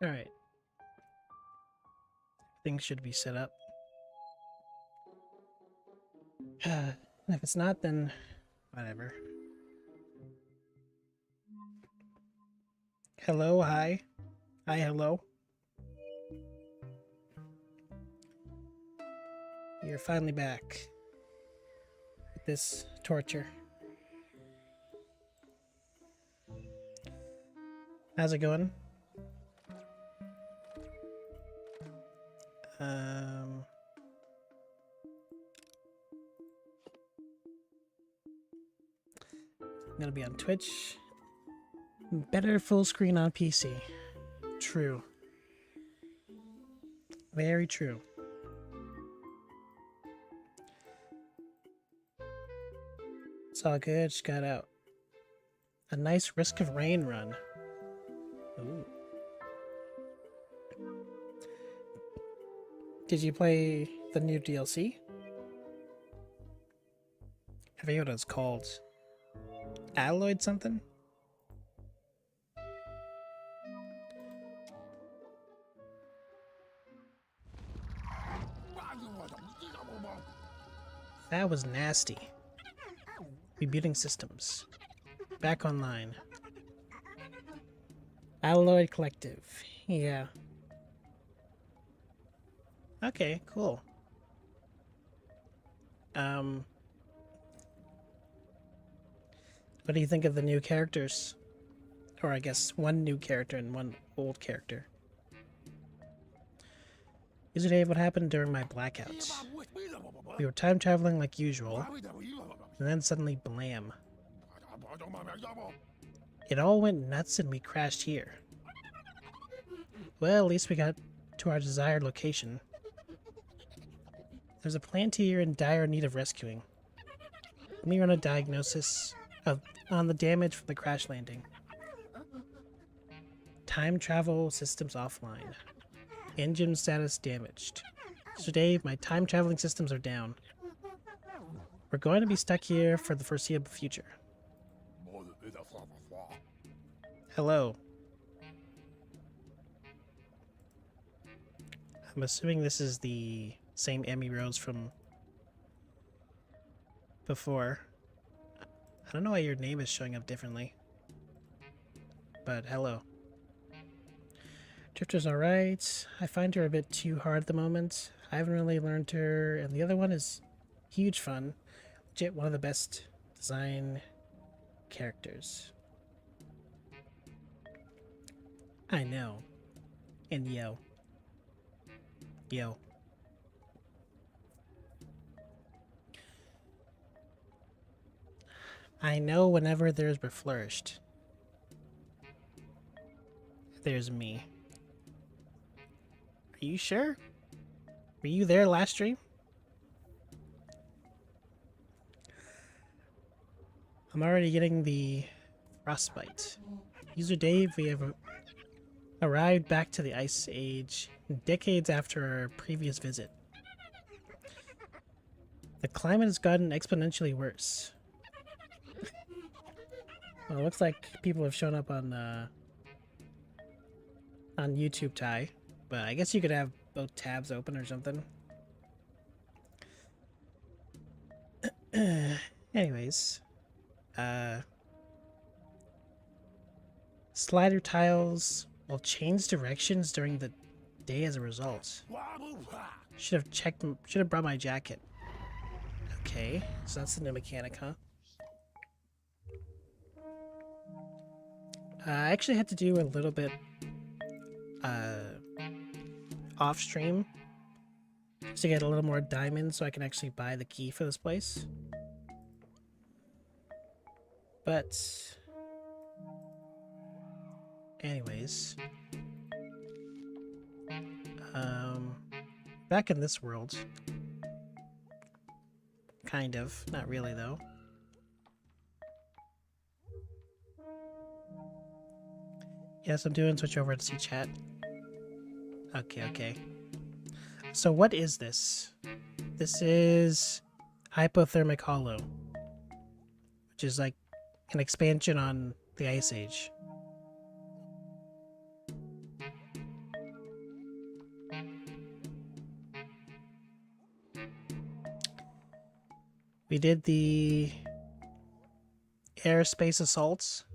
Alright. Things should be set up. If it's not, then whatever. Hello, hi. Hi, hello. You're finally back with this torture. How's it going? I'm gonna be on Twitch. Better full screen on PC. True. Very true. It's all good. Just got out. A nice Risk of Rain run. Ooh. Did you play the new DLC? I forget what it's called. Alloyed something? That was nasty. Rebooting systems. Back online. Alloyed Collective. Yeah. Okay, cool. What do you think of the new characters? Or I guess one new character and one old character. Yesterday, what happened during my blackout? We were time traveling like usual, and then suddenly blam. It all went nuts and we crashed here. Well, at least we got to our desired location. There's a plant here in dire need of rescuing. Let me run a diagnosis on the damage from the crash landing. Time travel systems offline. Engine status damaged. So Dave, my time traveling systems are down. We're going to be stuck here for the foreseeable future. Hello. I'm assuming this is the same Emmy Rose from before. I don't know why your name is showing up differently. But hello. Drifter's alright. I find her a bit too hard at the moment. I haven't really learned her, and the other one is huge fun. Legit one of the best design characters. I know. And yo. Yo. I know whenever there's Reflourished, there's me. Are you sure? Were you there last stream? I'm already getting the frostbite. User Dave, we have arrived back to the Ice Age decades after our previous visit. The climate has gotten exponentially worse. Well, it looks like people have shown up on YouTube, Ty, but I guess you could have both tabs open or something. Anyways, slider tiles will change directions during the day as a result. Should have brought my jacket. Okay, so that's the new mechanic, huh? I actually had to do a little bit off stream to get a little more diamonds so I can actually buy the key for this place. But anyways, back in this world, kind of, not really though. Yes, I'm doing switch over to see chat. Okay. So what is this? This is Hypothermic Hollow, which is like an expansion on the Ice Age. We did the airspace assaults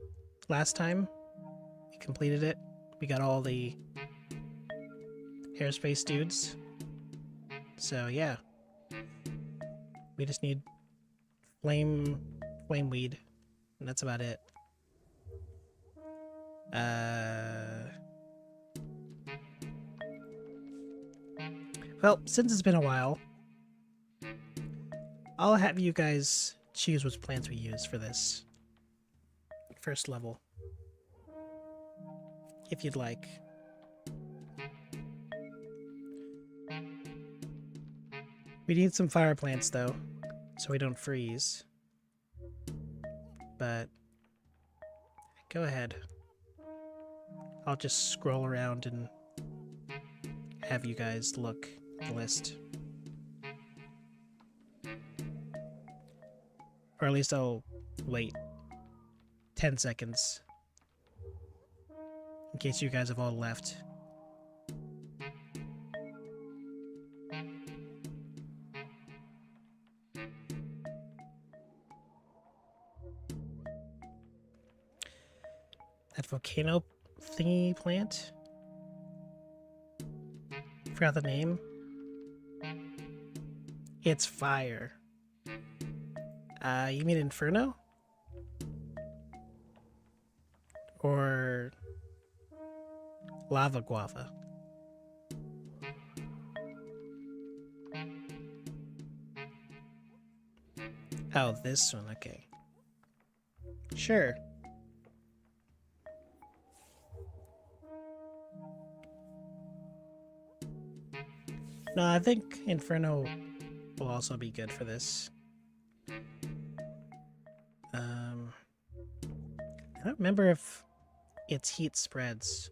last time. We completed it. We got all the airspace dudes. So yeah. We just need flame weed, and that's about it. Well, since it's been a while, I'll have you guys choose which plants we use for this first level, if you'd like. We need some fire plants though, so we don't freeze. But go ahead. I'll just scroll around and have you guys look at the list. Or at least I'll wait 10 seconds in case you guys have all left. That volcano thingy plant? Forgot the name. It's fire. You mean Inferno? Or Lava Guava? Oh, this one, okay. Sure. No, I think Inferno will also be good for this. I don't remember if its heat spreads.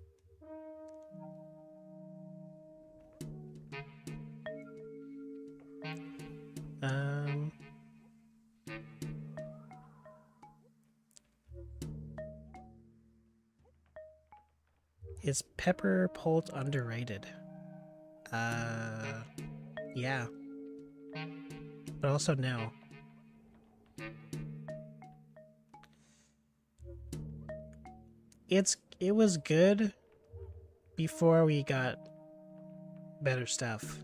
Is pepper pult underrated? Yeah. But also no. It was good before we got better stuff.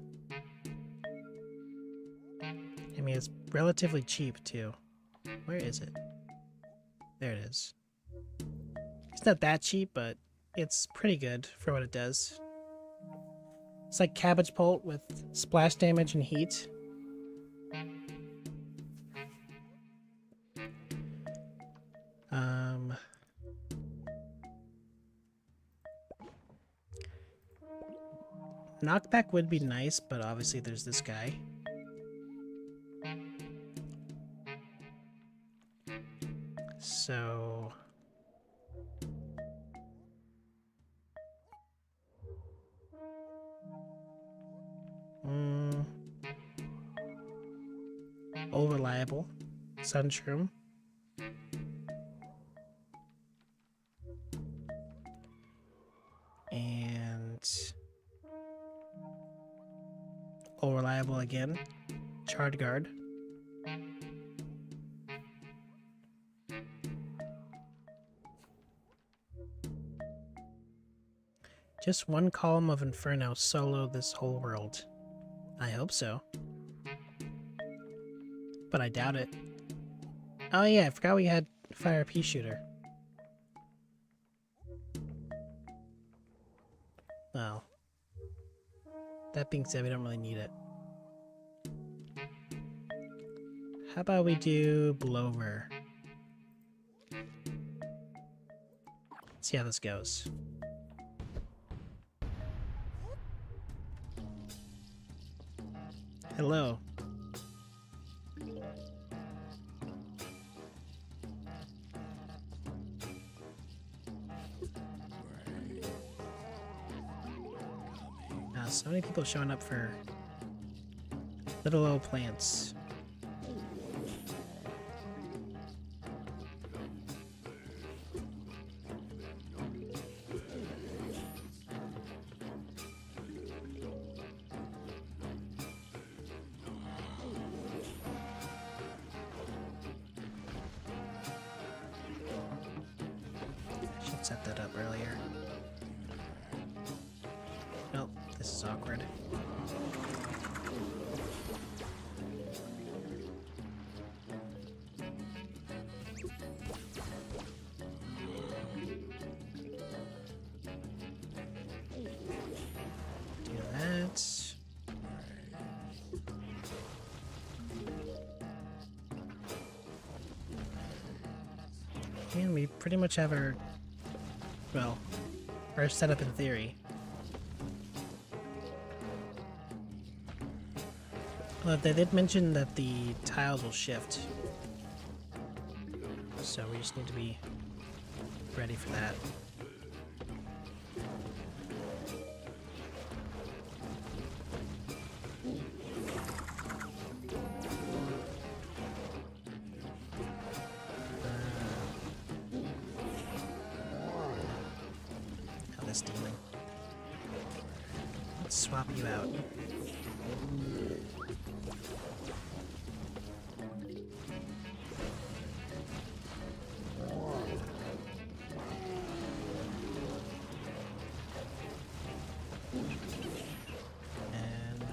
I mean, it's relatively cheap too. Where is it? There it is. It's not that cheap, but it's pretty good for what it does. It's like cabbage pult with splash damage and heat. Knockback would be nice, but obviously there's this guy. So... all reliable. Sunshroom. And... all reliable again. Charred Guard. Just one column of Inferno solo this whole world. I hope so. But I doubt it. Oh yeah, I forgot we had Fire Pea Shooter. Well, that being said, we don't really need it. How about we do Blower? See how this goes. Hello. Now, so many people showing up for little old plants. set that up earlier. Nope, this is awkward. Do that. And we pretty much have our, well, our setup in theory. Well, they did mention that the tiles will shift, so we just need to be ready for that. This demon. Let's swap you out. And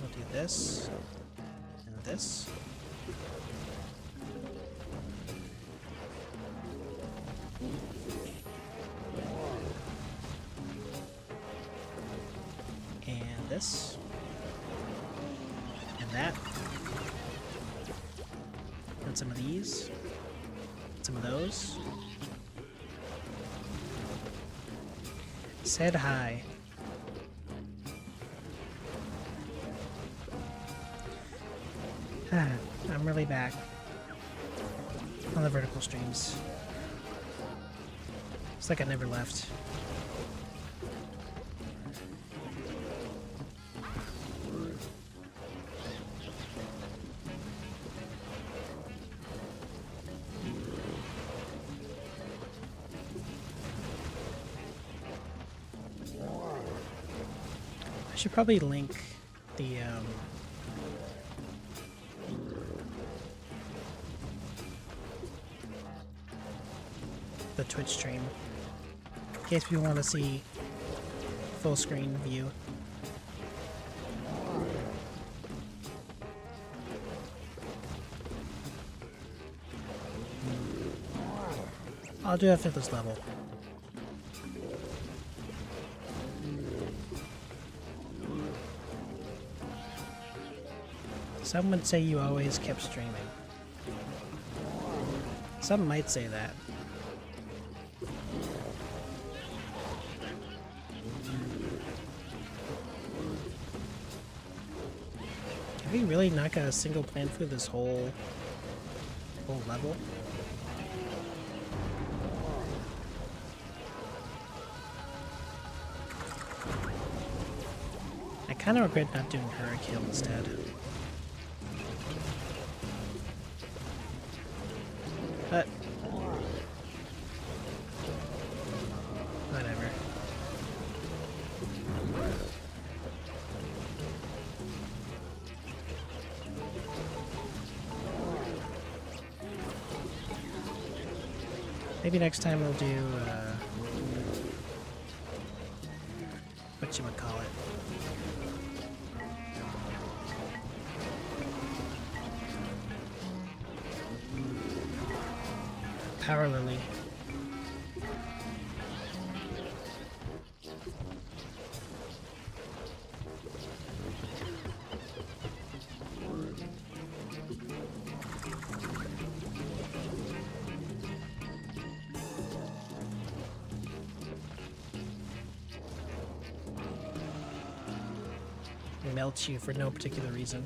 we'll do this and this. This and that, and some of these, some of those. Said hi. I'm really back on the vertical streams. It's like I never left. I should probably link the Twitch stream in case people want to see full screen view. I'll do after this level. Some would say you always kept streaming. Some might say that. Have we really not got a single plan through this whole level? I kind of regret not doing Hurricane instead. But whatever. Maybe next time we'll do whatchamacallit. Power Lily. Melt you for no particular reason.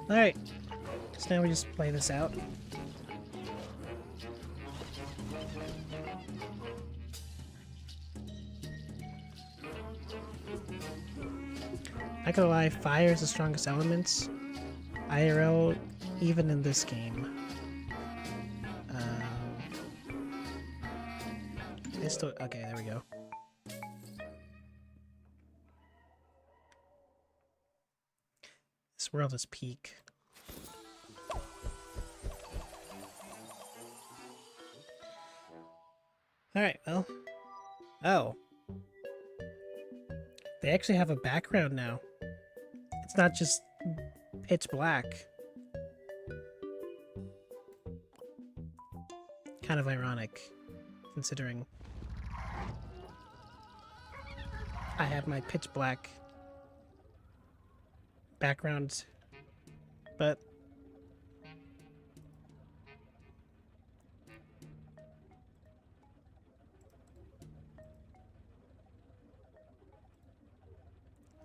Alright, so now we just play this out. Not gonna lie, fire is the strongest elements. IRL, even in this game. It's still, okay, there we go. This world is peak. Alright, well. Oh. They actually have a background now. It's not just pitch black. Kind of ironic, considering I have my pitch black background, but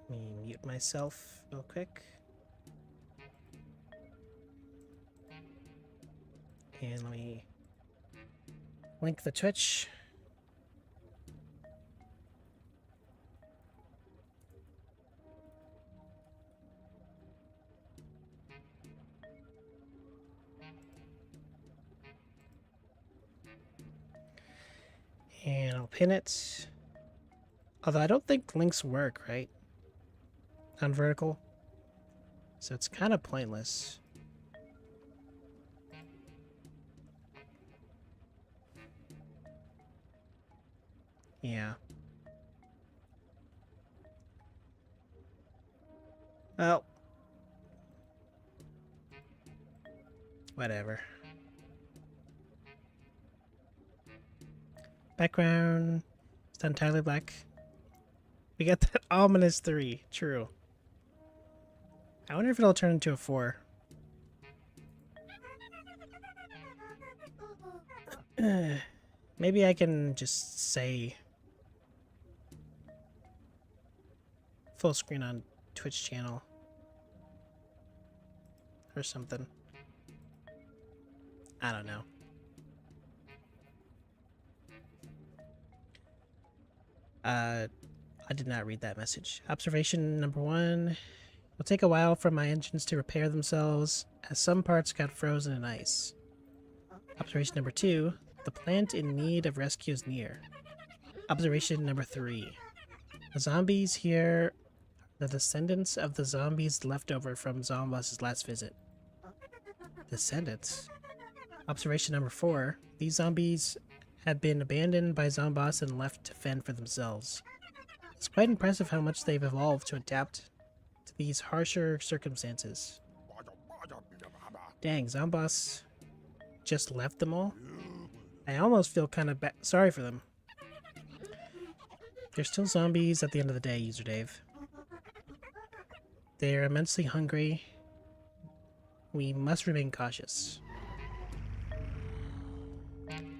let me mute myself real quick. And let me link the Twitch. And I'll pin it. Although I don't think links work, right? On vertical. So it's kind of pointless. Yeah. Well. Whatever. Background. It's not entirely black. We got that ominous 3. True. I wonder if it'll turn into a 4. Maybe I can just say full screen on Twitch channel or something. I don't know. I did not read that message. Observation number 1. It'll take a while for my engines to repair themselves, as some parts got frozen in ice. Observation number 2. The plant in need of rescue is near. Observation number 3. The zombies here are the descendants of the zombies left over from Zomboss's last visit. Descendants? Observation number 4. These zombies have been abandoned by Zomboss and left to fend for themselves. It's quite impressive how much they've evolved to adapt to these harsher circumstances. Dang, Zomboss just left them all? I almost feel kind of sorry for them. They're still zombies at the end of the day, User Dave. They're immensely hungry. We must remain cautious.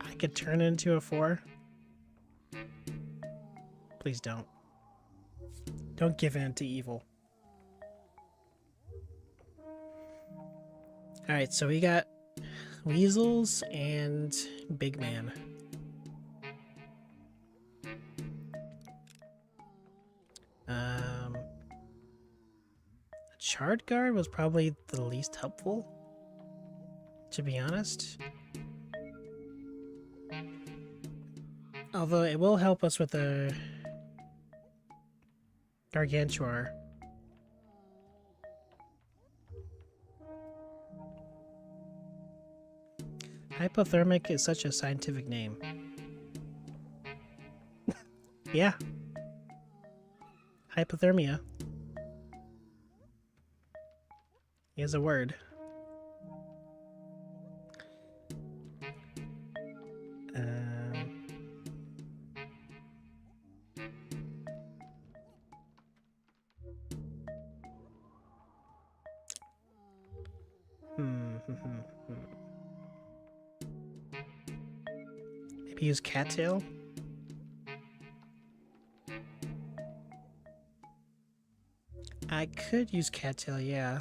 I could turn it into a 4. Please don't. Don't give in to evil. Alright, so we got weasels and big man. A chart guard was probably the least helpful, to be honest. Although it will help us with the Gargantuar. Hypothermic is such a scientific name. Yeah. Hypothermia is a word. Maybe use cattail? I could use cattail, yeah.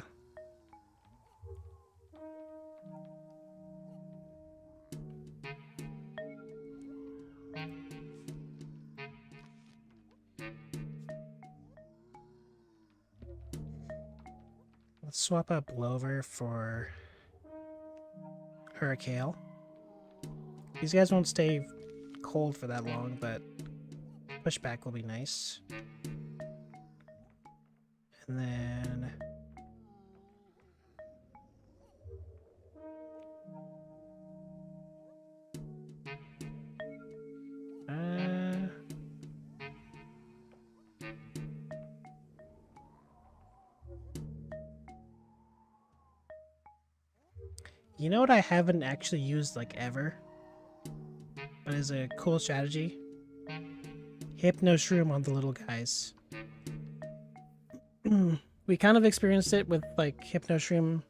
Let's swap out Blover for Hurricane. These guys won't stay cold for that long, but pushback will be nice. And then You know what I haven't actually used like ever, but is a cool strategy? Hypno Shroom on the little guys. We kind of experienced it with like Hypno Shroom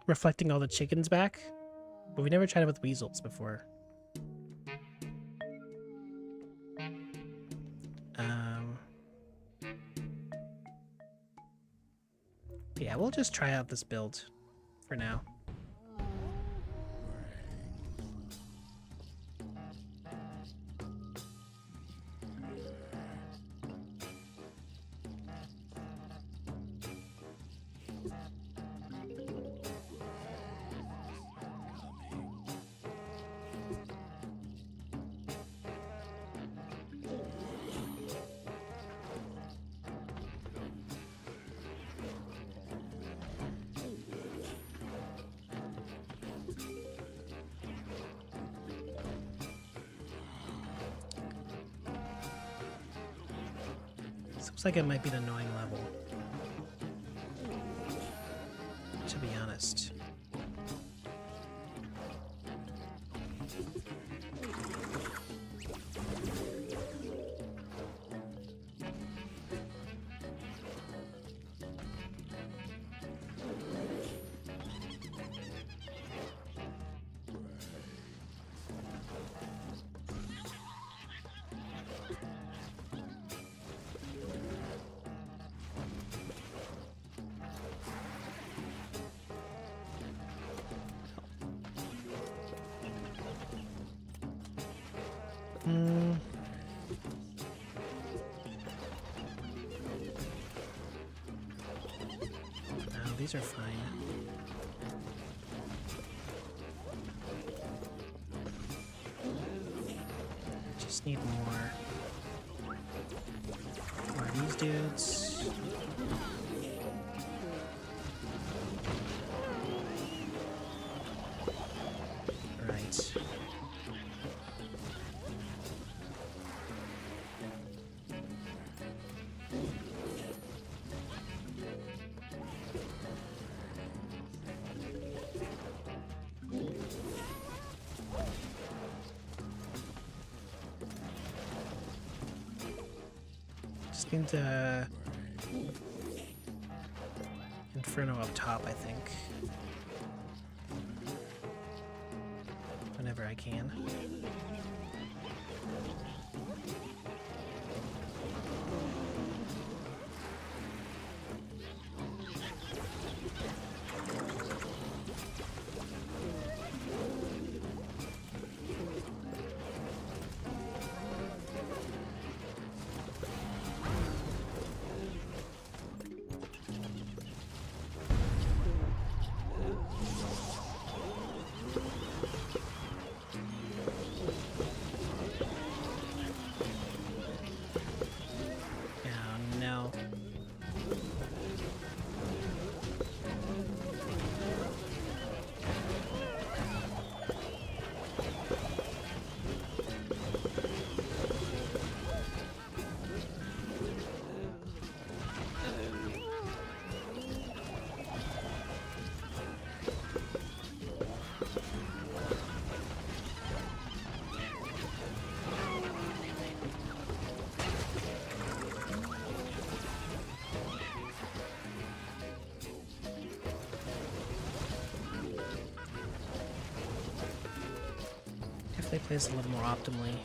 reflecting all the chickens back, but we never tried it with weasels before. Yeah, we'll just try out this build for now. Looks like it might be an annoying level, to be honest. No, these are fine. Just need more of these dudes. Right. Just need Inferno up top, I think. Whenever I can. They play this a little more optimally.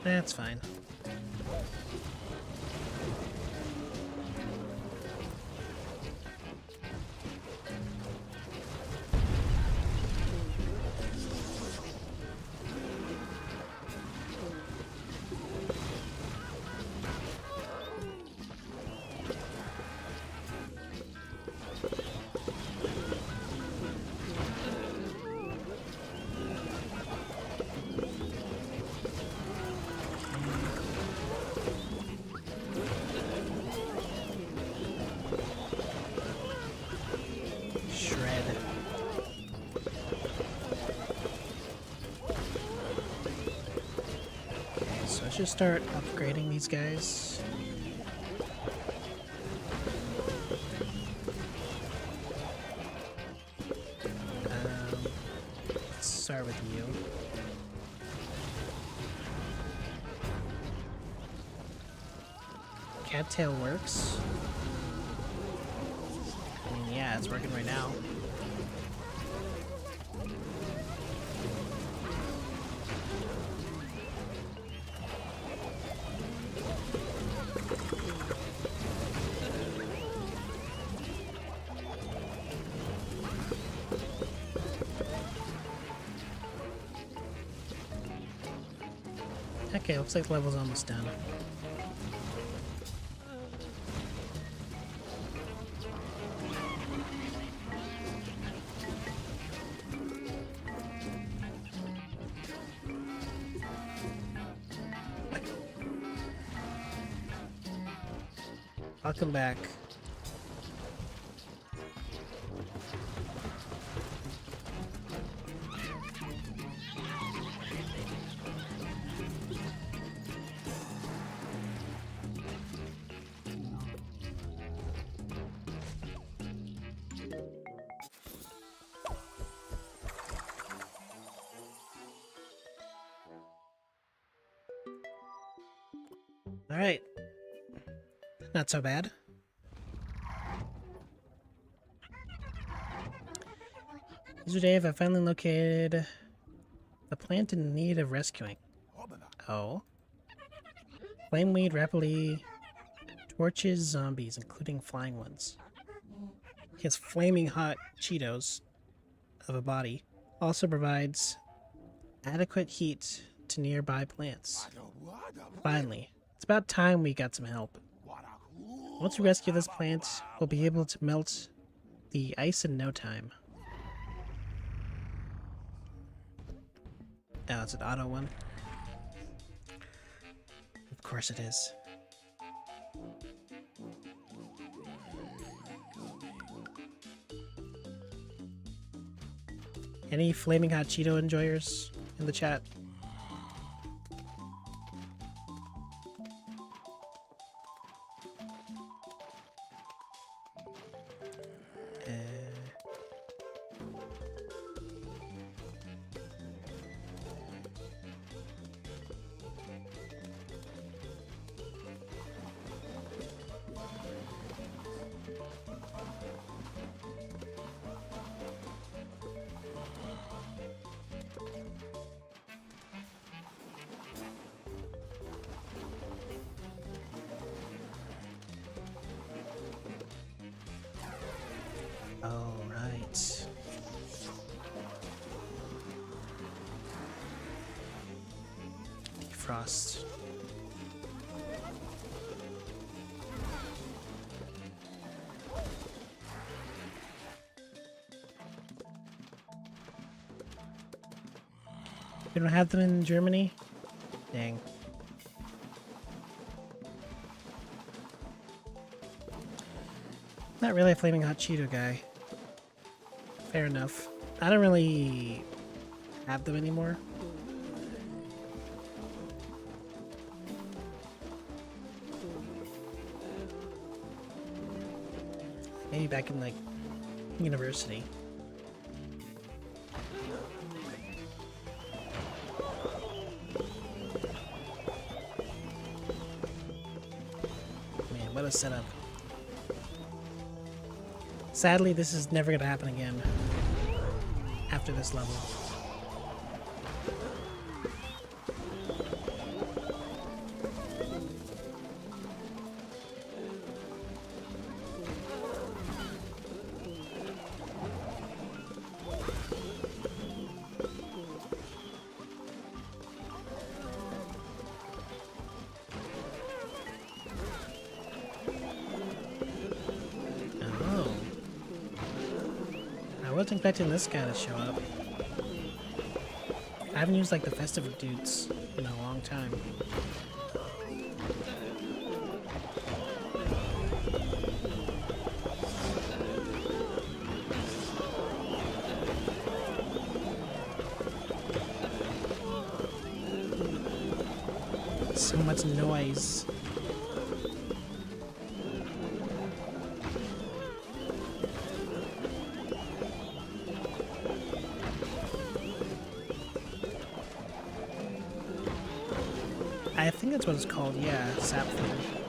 That's fine. Just start upgrading these guys. start with you. Cattail works. I mean, yeah, it's working right now. Okay, looks like the level's almost done. Welcome back. All right. Not so bad. User Dave, I finally located the plant in need of rescuing. Oh. Flameweed rapidly torches zombies, including flying ones. His flaming hot Cheetos of a body also provides adequate heat to nearby plants. Finally, it's about time we got some help. Once we rescue this plant, we'll be able to melt the ice in no time. Oh, it's an auto one. Of course it is. Any flaming hot Cheeto enjoyers in the chat? All right. Defrost. We don't have them in Germany? Dang. Not really a flaming hot Cheeto guy. Fair enough. I don't really have them anymore. Maybe back in like university. Man, what a setup. Sadly, this is never going to happen again after this level. I wasn't expecting this guy to show up. I haven't used like the festive dudes in a long time. So much noise. think that's what it's called, yeah, sap thing.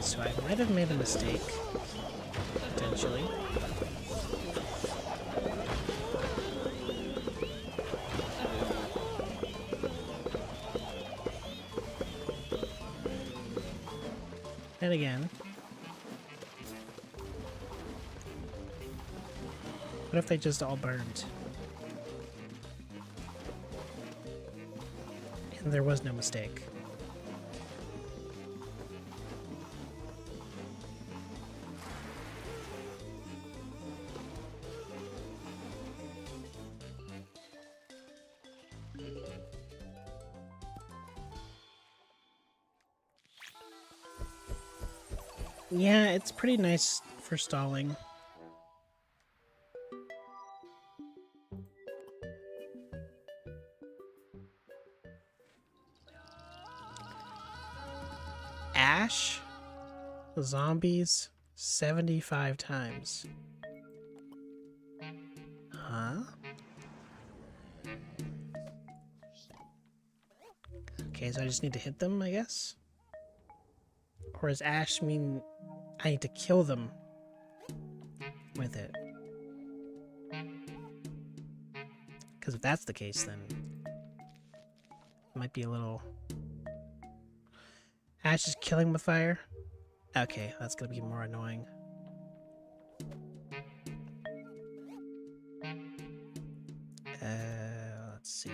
So I might have made a mistake, potentially. And again, what if they just all burned? And there was no mistake. Yeah, it's pretty nice for stalling. Ash? Zombies 75 times. Huh? Okay, so I just need to hit them, I guess? Or does Ash mean I need to kill them with it? Because if that's the case, then it might be a little... Ash is killing with fire? Okay, that's gonna be more annoying. Let's see.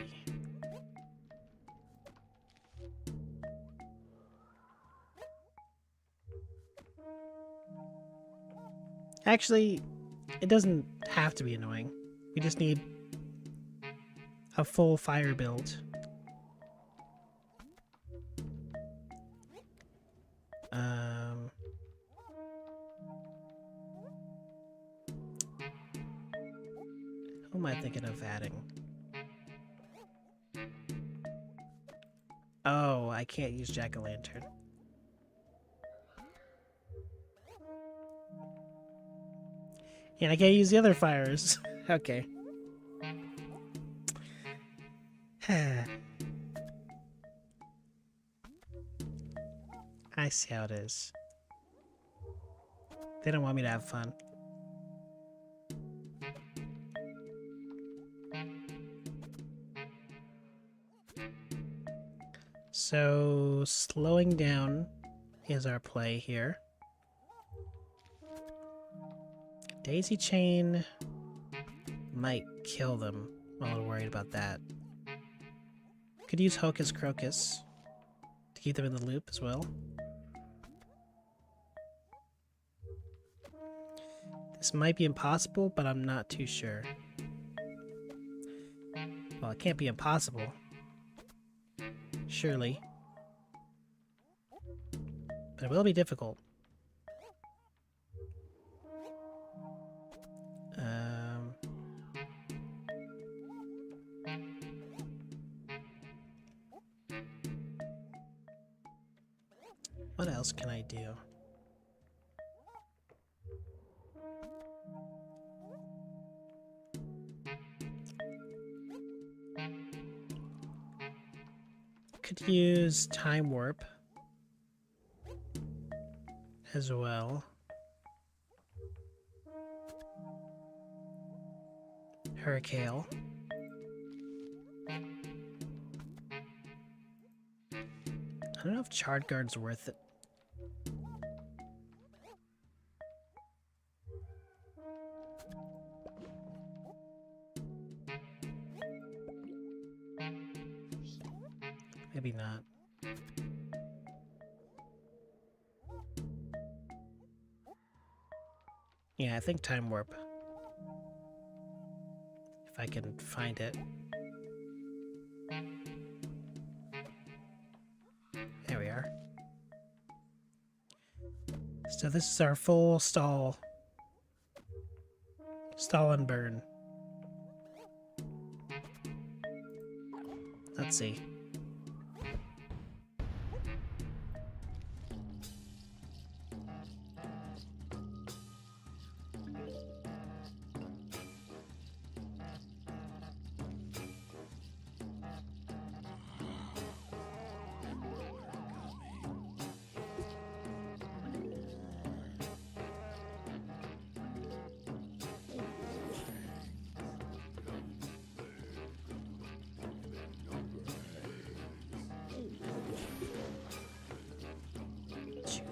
Actually, it doesn't have to be annoying. We just need a full fire build. Who am I thinking of adding? Oh, I can't use jack-o'-lantern. And I can't use the other fires. Okay. I see how it is. They don't want me to have fun. So, slowing down is our play here. Daisy chain might kill them. I'm a little worried about that. Could use Hocus Crocus to keep them in the loop as well. This might be impossible, but I'm not too sure. Well, it can't be impossible. Surely. But it will be difficult. What else can I do? Could use Time Warp as well. Hurricane. I don't know if Charred Guard's worth it. Maybe not. Yeah, I think Time Warp. If I can find it. So this is our full stall. Stall and burn. Let's see.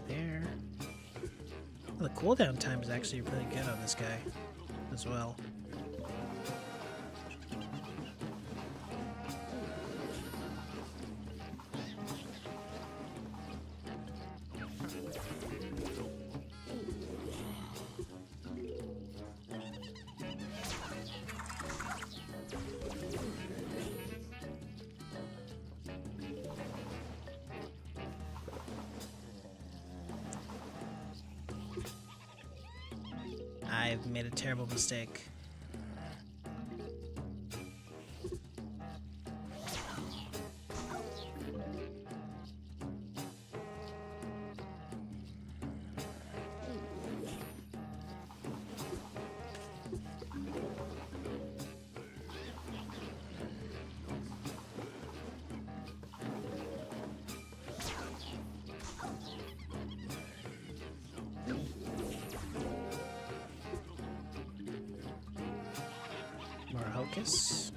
There. Well, the cooldown time is actually really good on this guy as well. I've made a terrible mistake. More hocus.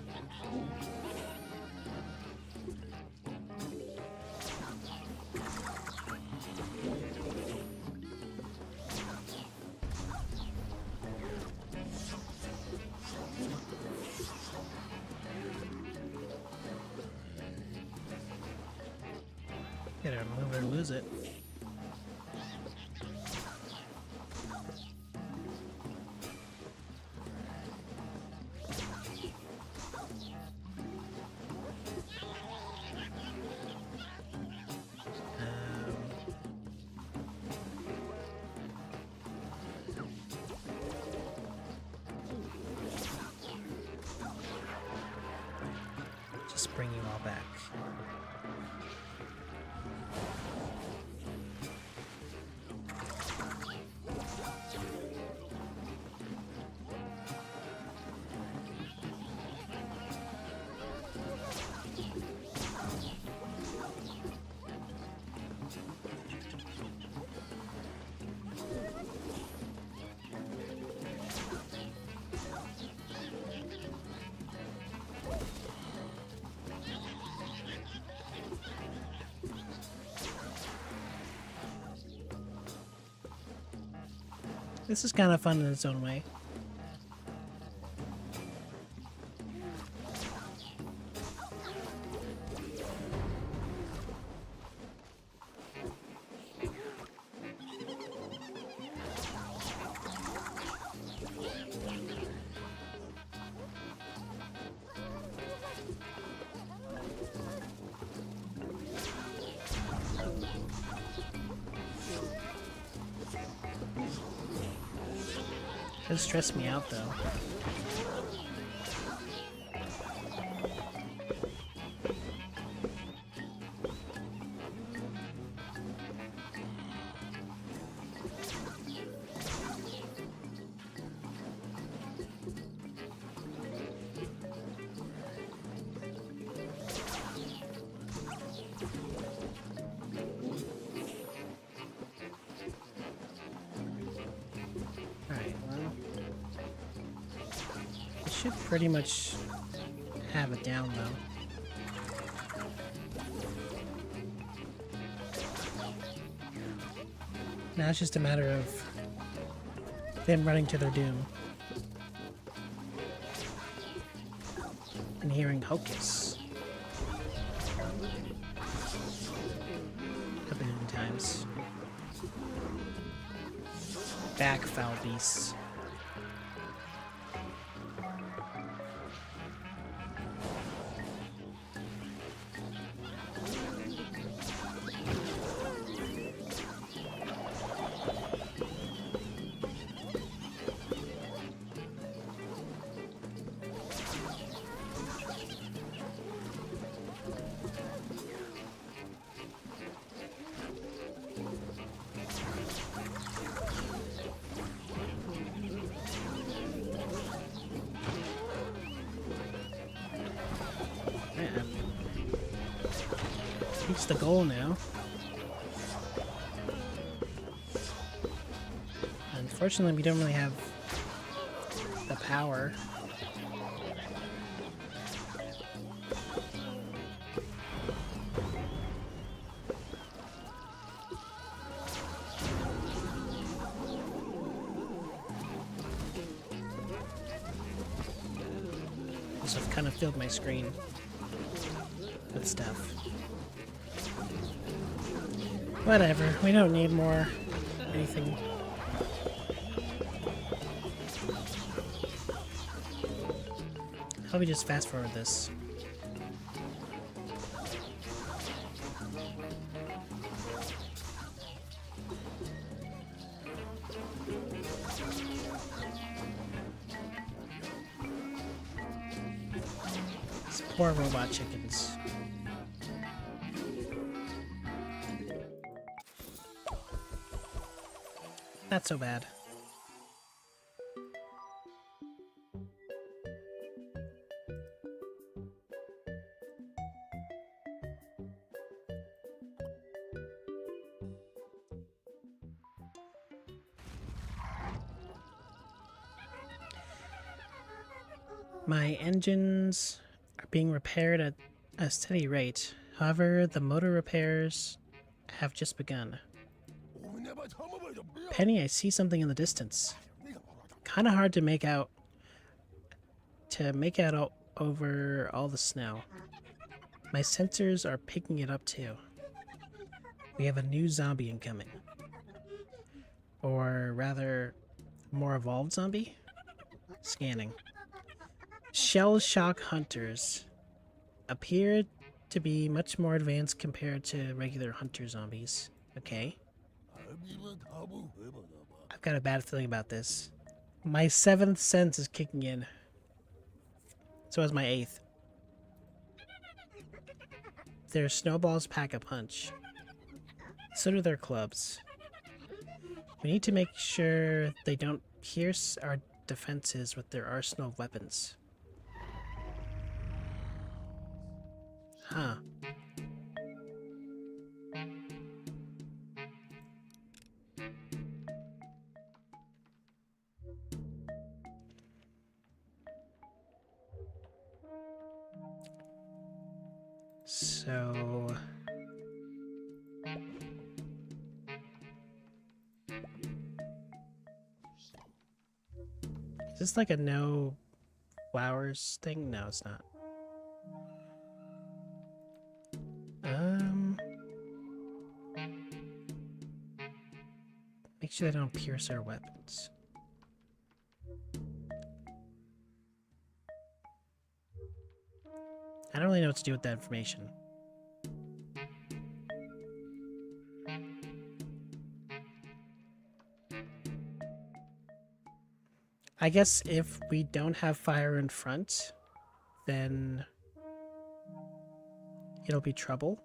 Gotta move or lose it. Just bring you all back. This is kind of fun in its own way. It stressed me out though. Should pretty much have it down though. Now it's just a matter of them running to their doom and hearing Hocus a billion times. Back, foul beasts. Reach the goal now. Unfortunately, we don't really have the power. So I've kind of filled my screen with stuff. Whatever, we don't need more anything. How about we just fast forward this? These poor robot chickens. Not so bad. My engines are being repaired at a steady rate. However, the motor repairs have just begun. Penny, I see something in the distance. Kind of hard to make out. Over all the snow. My sensors are picking it up too. We have a new zombie incoming. Or rather, more evolved zombie? Scanning. Shell shock hunters appear to be much more advanced compared to regular hunter zombies. Okay. I've got a bad feeling about this. My 7th sense is kicking in. So is my 8th. Their snowballs pack a punch. So do their clubs. We need to make sure they don't pierce our defenses with their arsenal of weapons. Huh. So... is this like a no flowers thing? No, it's not. Make sure they don't pierce our weapons. I don't really know what to do with that information. I guess if we don't have fire in front, then it'll be trouble.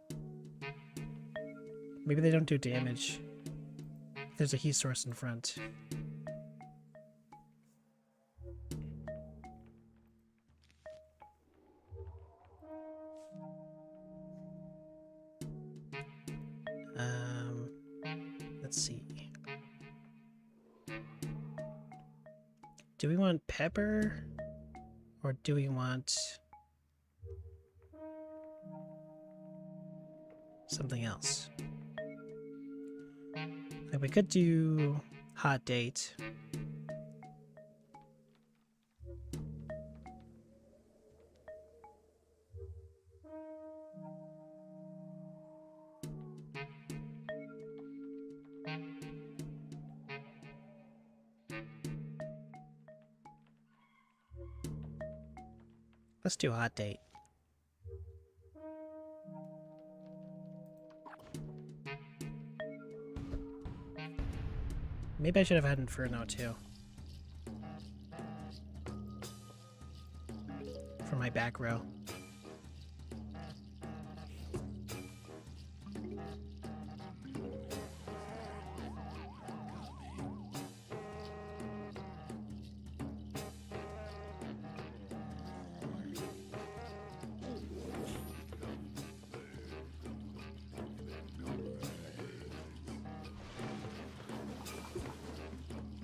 Maybe they don't do damage. There's a heat source in front. Let's see. Do we want pepper? Or do we want something else? Like we could do hot date. Let's do hot date. Maybe I should have had Inferno too. For my back row.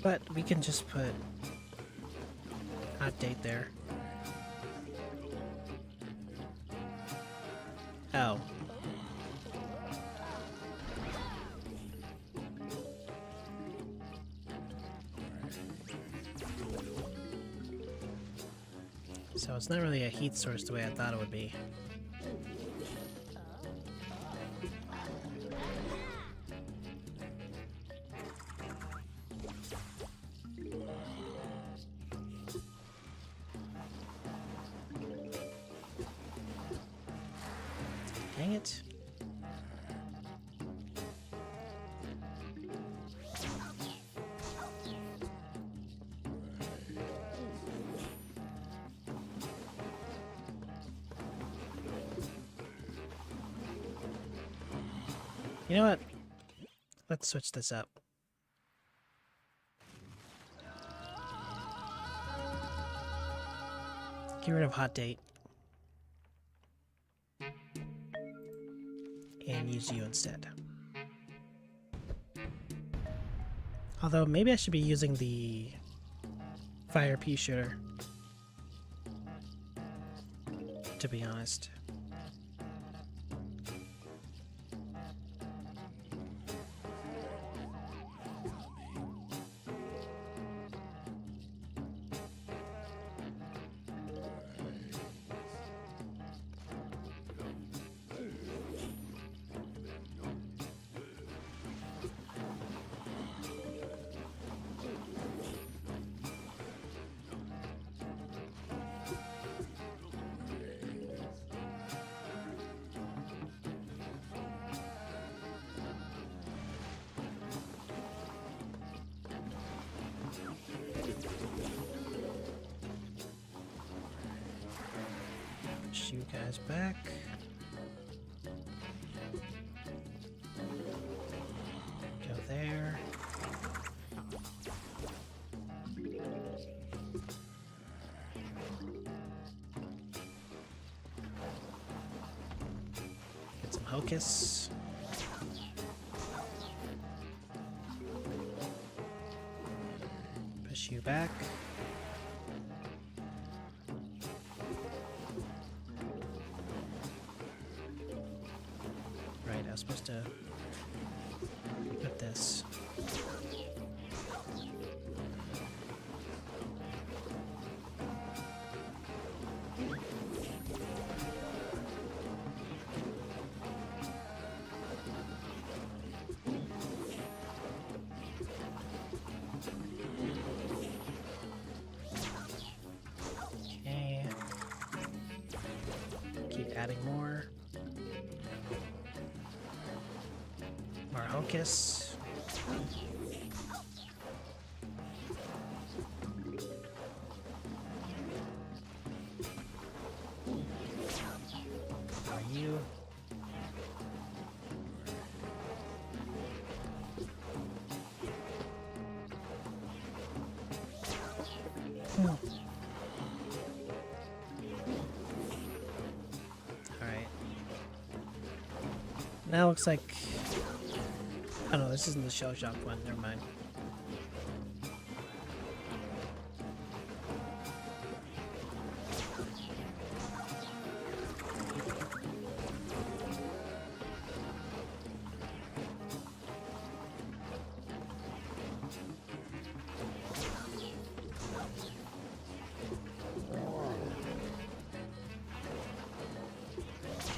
But we can just put hot date there. Oh. So it's not really a heat source the way I thought it would be. Dang it. You know what? Let's switch this up. Get rid of hot date. And use you instead. Although maybe I should be using the fire pea shooter, to be honest. Push you guys back. Go there. Get some hocus. Push you back. Right, I was supposed to put this. Okay. Keep adding more. More hocus. Are you? Alright. Now looks like... Oh no, this isn't the shell shock one, never mind.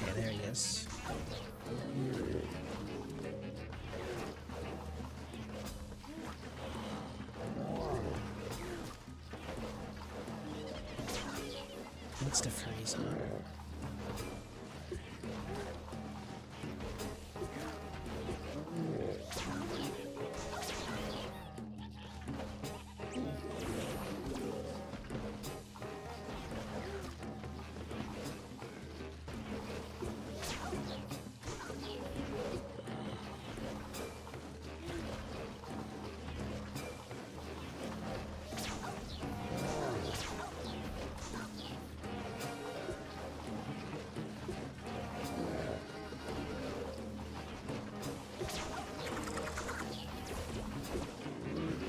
Okay, there he is. Insta freeze, huh?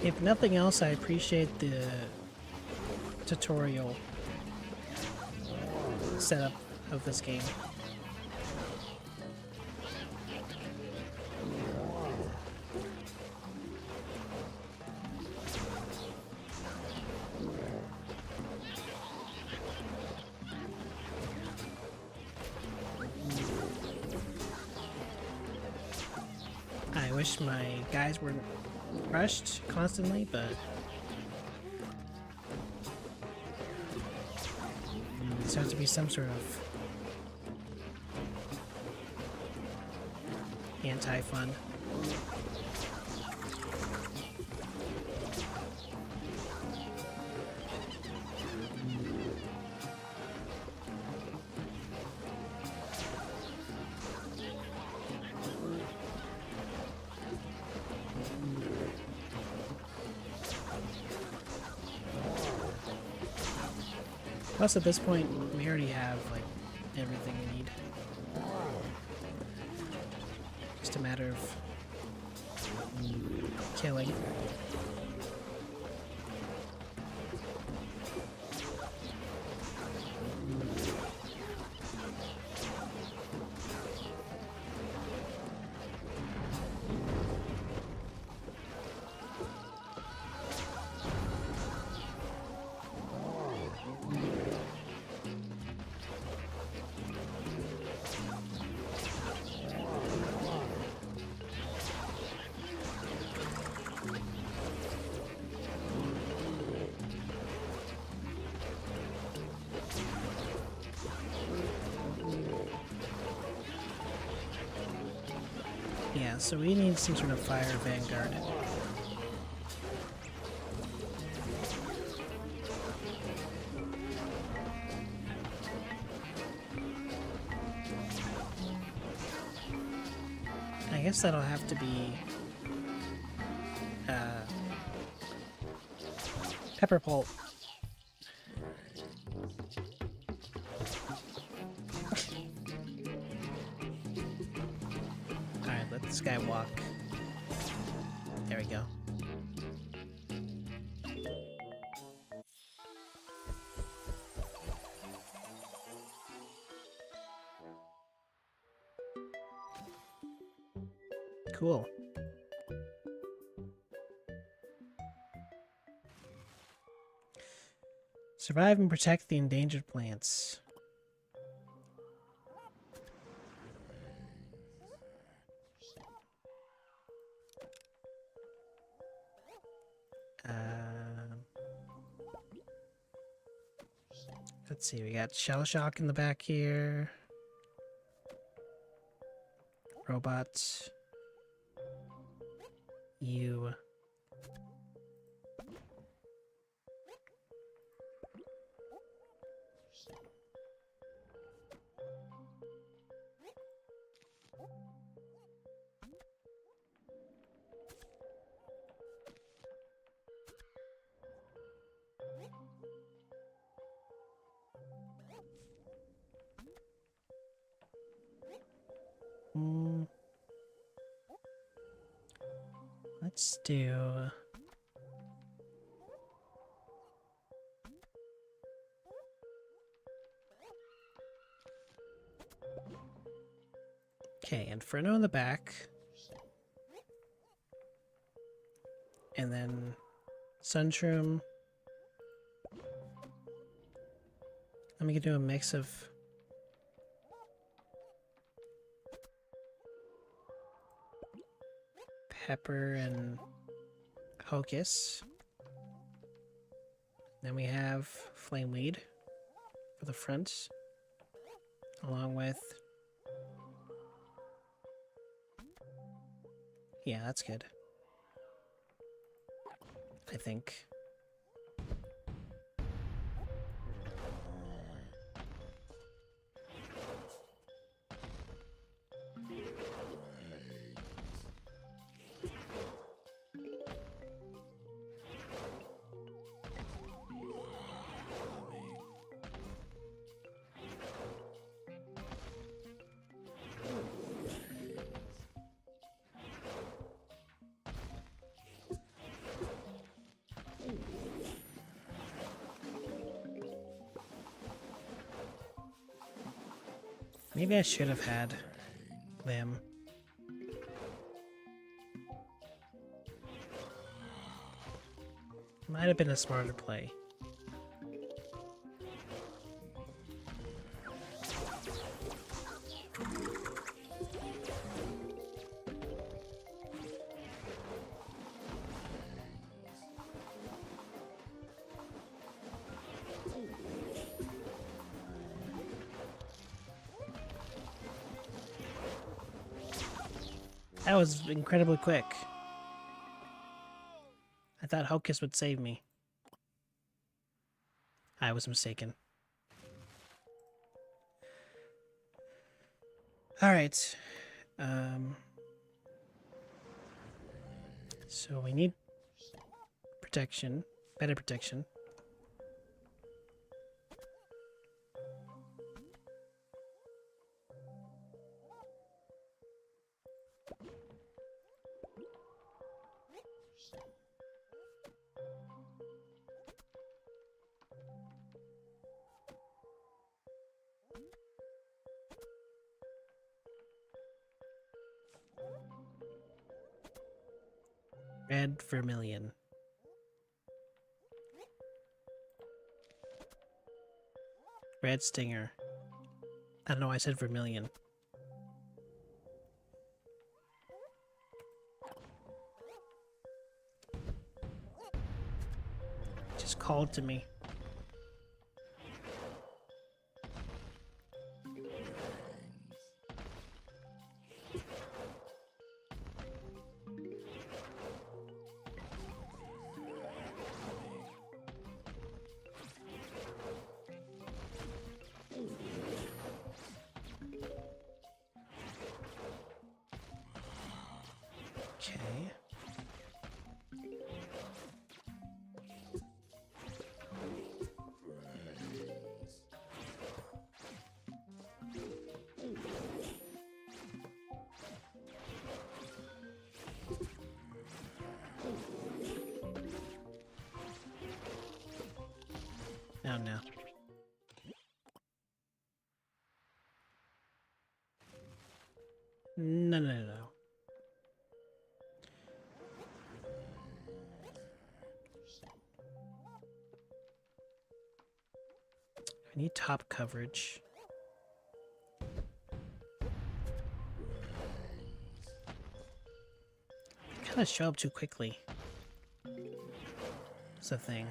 If nothing else, I appreciate the tutorial setup of this game. I wish my guys weren't rushed constantly, but this has to be some sort of anti-fun. Plus, at this point, we already have, like, everything we need. Just a matter of killing. Yeah, so we need some sort of fire vanguard. I guess that'll have to be pepper pulp. Alright, let this guy walk. There we go. Cool. Survive and protect the endangered plants. Let's see, we got shell shock in the back here. Robots. You. Let's do... Okay, Inferno in the back. And then Sunshroom. Let me do a mix of Pepper and Hocus. Then we have Flameweed for the front, along with... Yeah, that's good. I think. Maybe I should have had them. Might have been a smarter play. That was incredibly quick. I thought Hocus would save me. I was mistaken. Alright. So we need protection. Better protection. Red vermilion. Red stinger. I don't know, I said vermilion. Just called to me. Okay. Oh no. No, no, no. I need top coverage. Kind of show up too quickly. That's the thing.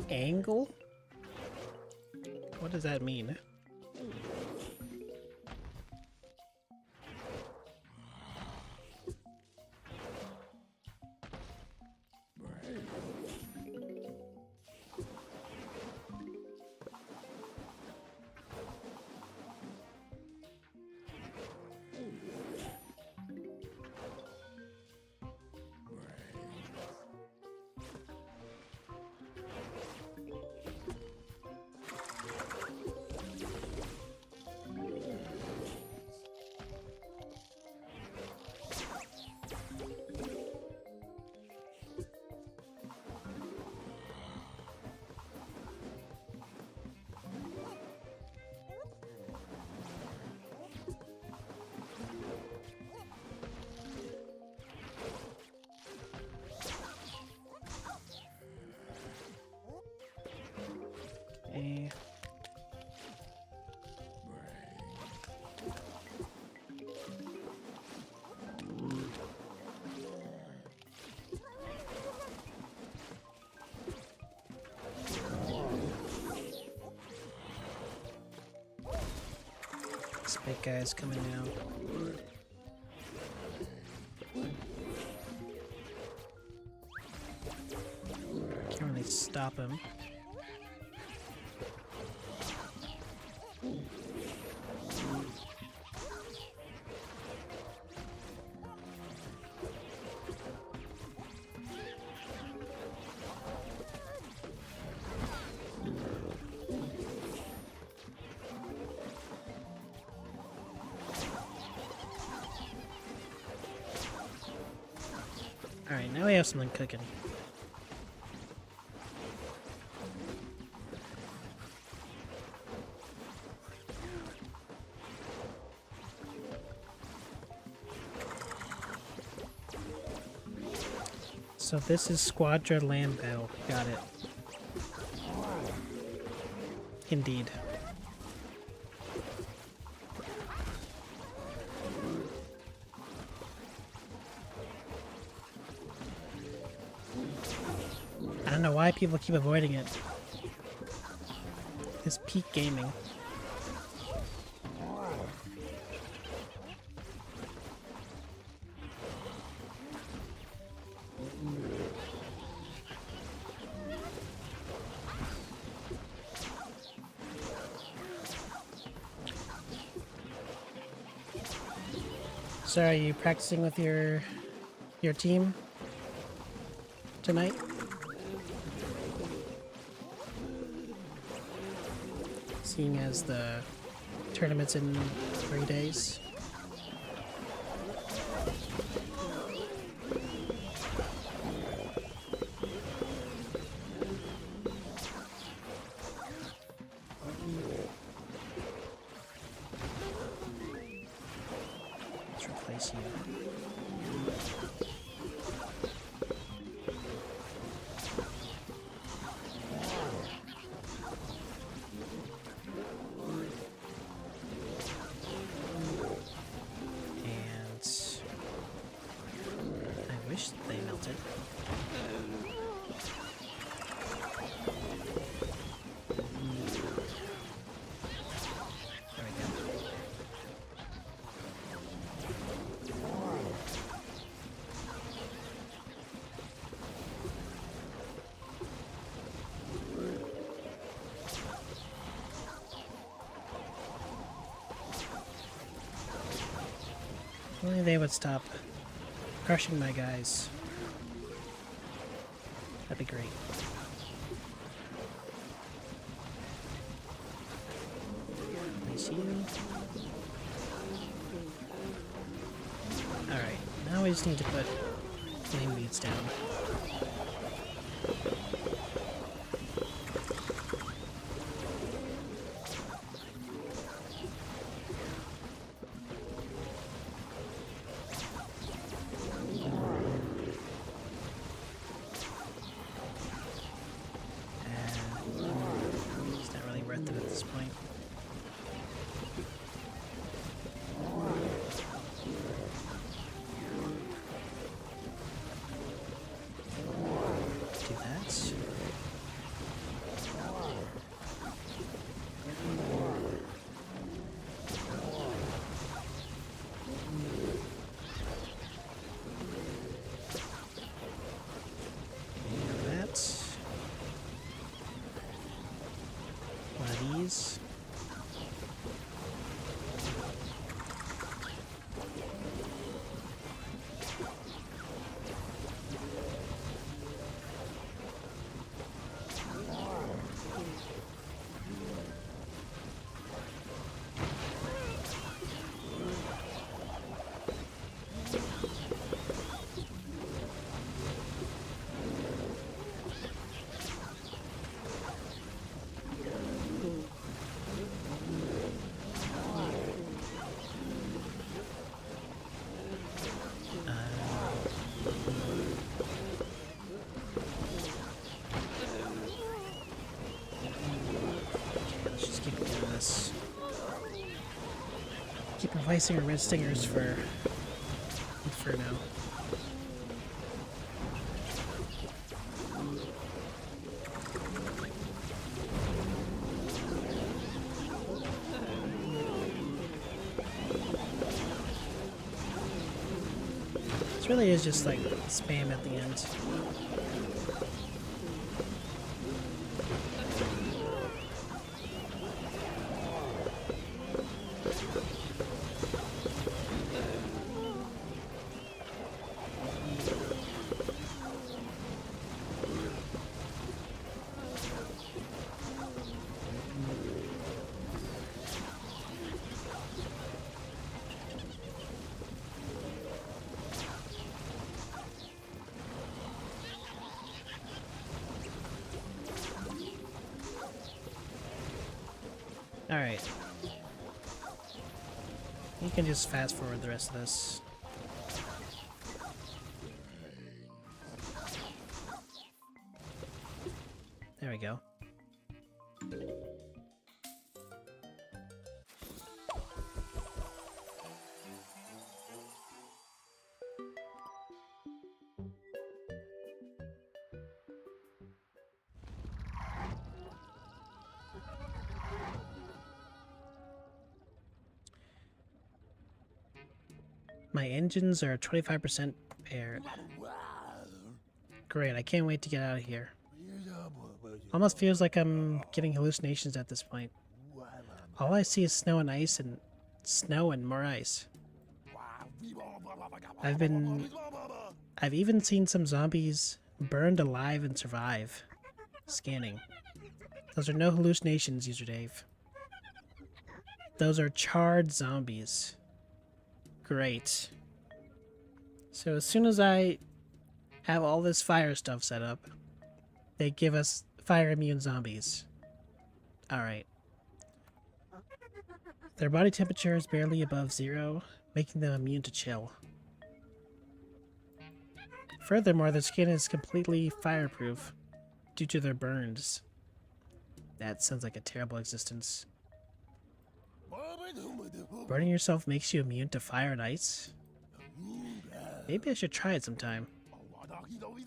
Angle? What does that mean? Okay. This big guy's coming now. Can't really stop him. Alright, now we have something cooking. So this is Squadra Land Battle. Got it. Indeed. I don't know why people keep avoiding it. It's peak gaming. So are you practicing with your team tonight? Seeing as the tournament's in 3 days. Let's replace you. They melted. There we go. If only they would stop crushing my guys. That'd be great. Place you. Alright, now we just need to put flame beads down. One of these. Keep replacing our red stingers for now. This really is just like spam at the end. Alright. You can just fast forward the rest of this. There we go. My engines are 25% repaired. Great, I can't wait to get out of here. Almost feels like I'm getting hallucinations at this point. All I see is snow and ice and snow and more ice. I've even seen some zombies burned alive and survive. Scanning. Those are no hallucinations, User Dave. Those are charred zombies. Great. So as soon as I have all this fire stuff set up, they give us fire immune zombies. Alright. Their body temperature is barely above 0, making them immune to chill. Furthermore, their skin is completely fireproof due to their burns. That sounds like a terrible existence. Burning yourself makes you immune to fire and ice? Maybe I should try it sometime.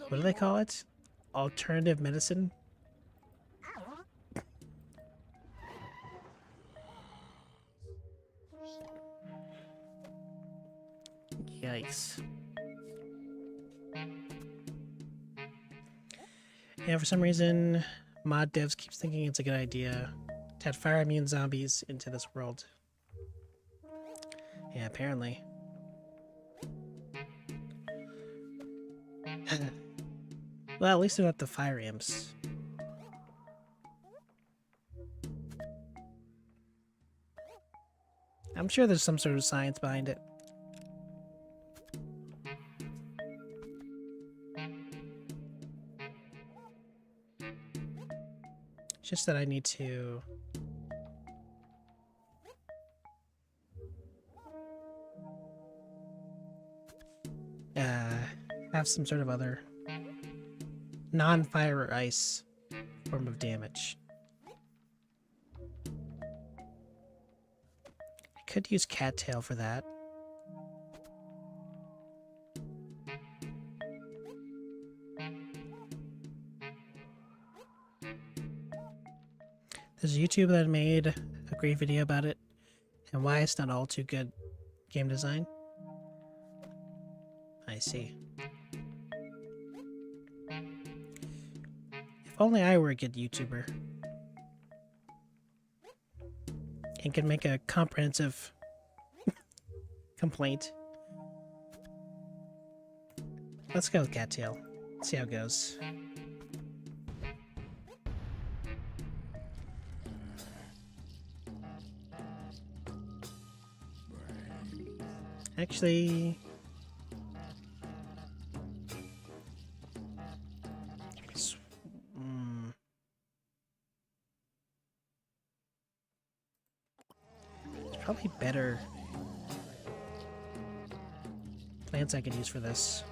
What do they call it? Alternative medicine? Yikes. Yeah, for some reason, mod devs keeps thinking it's a good idea to add fire immune zombies into this world. Yeah, apparently. Well, at least they're not the fire imps. I'm sure there's some sort of science behind it. It's just that I need to have some sort of other non-fire or ice form of damage. I could use cattail for that. There's a YouTuber that made a great video about it and why it's not all too good game design. I see. If only I were a good YouTuber and could make a comprehensive complaint. Let's go with cattail. See how it goes. Actually, there's probably better plants I could use for this.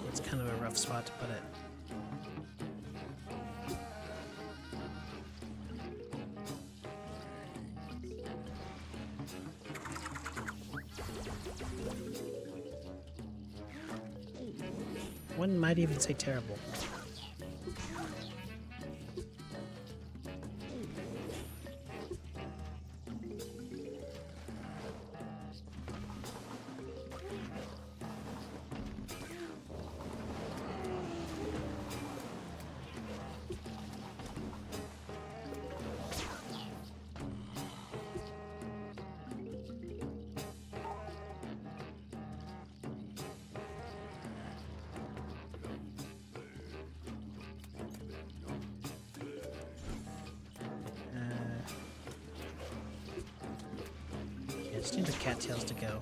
It's kind of a rough spot to put it. One might even say terrible. I just need the cattails to go.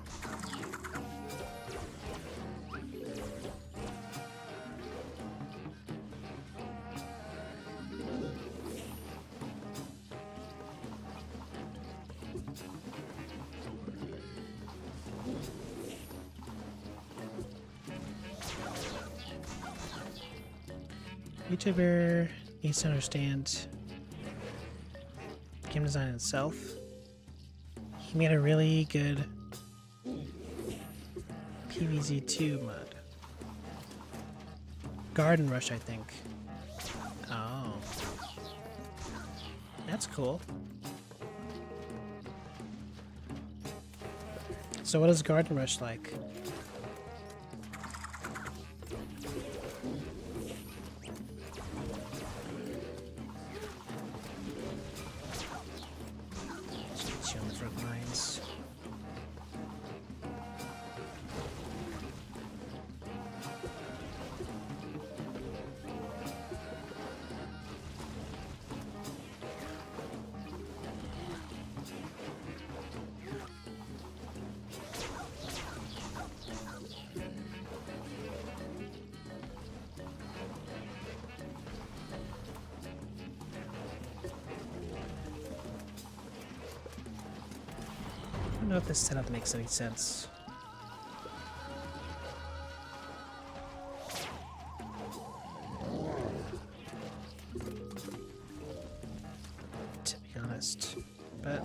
YouTuber needs to understand game design itself. He made a really good PvZ2 mod. Garden Rush, I think. Oh. That's cool. So what is Garden Rush like? Just on the front lines. I don't know if this setup makes any sense. To be honest, but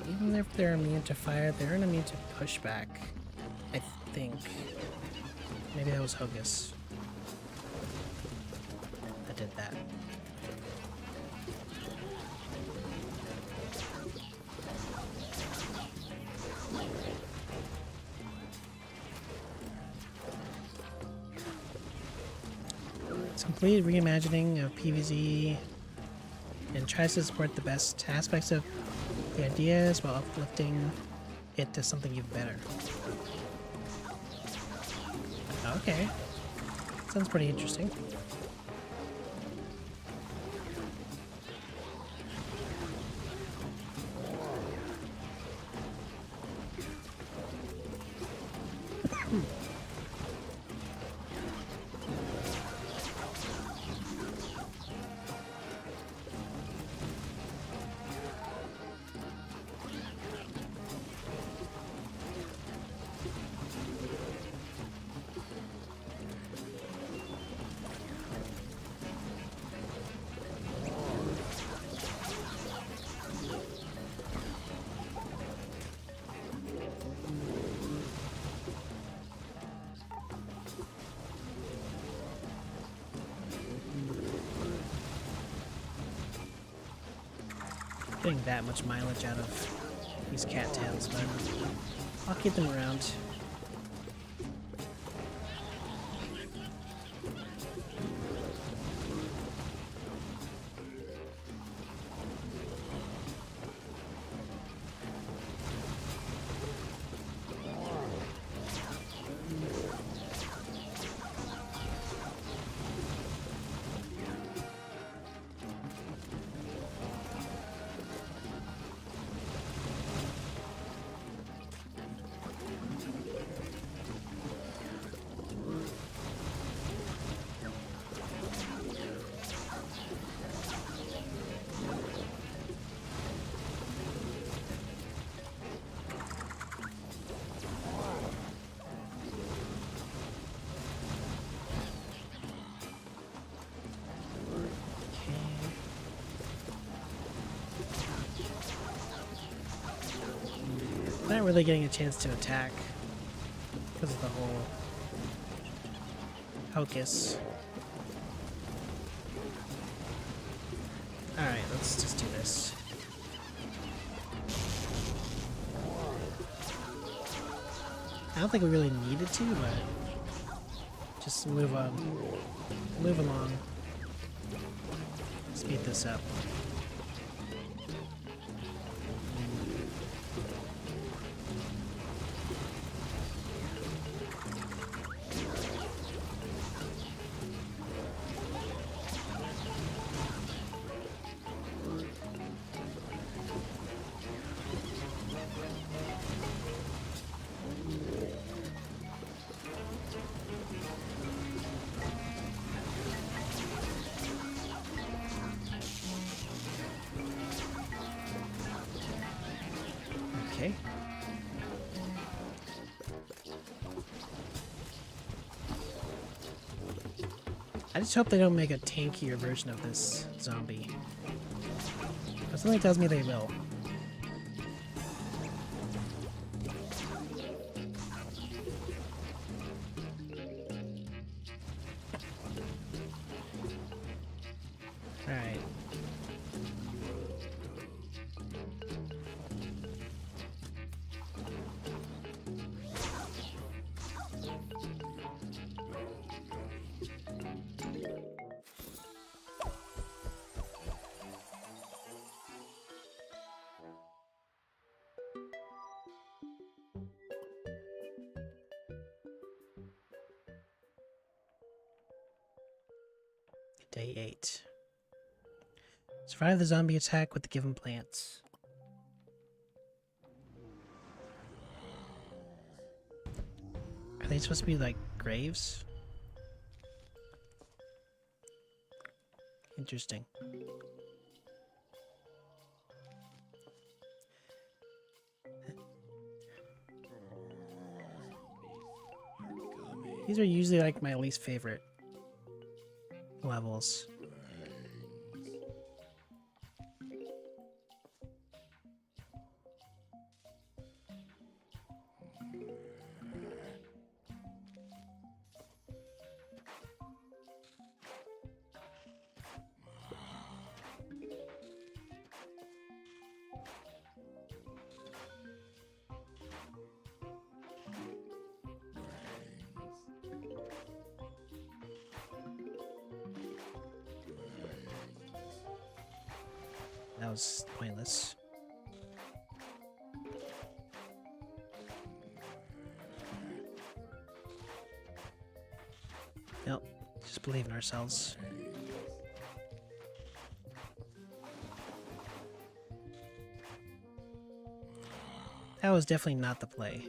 even if they're immune to fire, they're immune to pushback. I think. Maybe that was Hocus that did that. It's a complete reimagining of PvZ and tries to support the best aspects of the ideas while uplifting it to something even better. Okay. Sounds pretty interesting. Getting that much mileage out of these cattails, but I'll keep them around. Not really getting a chance to attack because of the whole Hocus. Alright, let's just do this. I don't think we really needed to, but just move on. Move along. Speed this up. Okay. I just hope they don't make a tankier version of this zombie. But something tells me they will. Alright. Day 8. Survive the zombie attack with the given plants. Are they supposed to be like graves? Interesting. These are usually like my least favorite levels. That was pointless. Nope, just believe in ourselves. That was definitely not the play.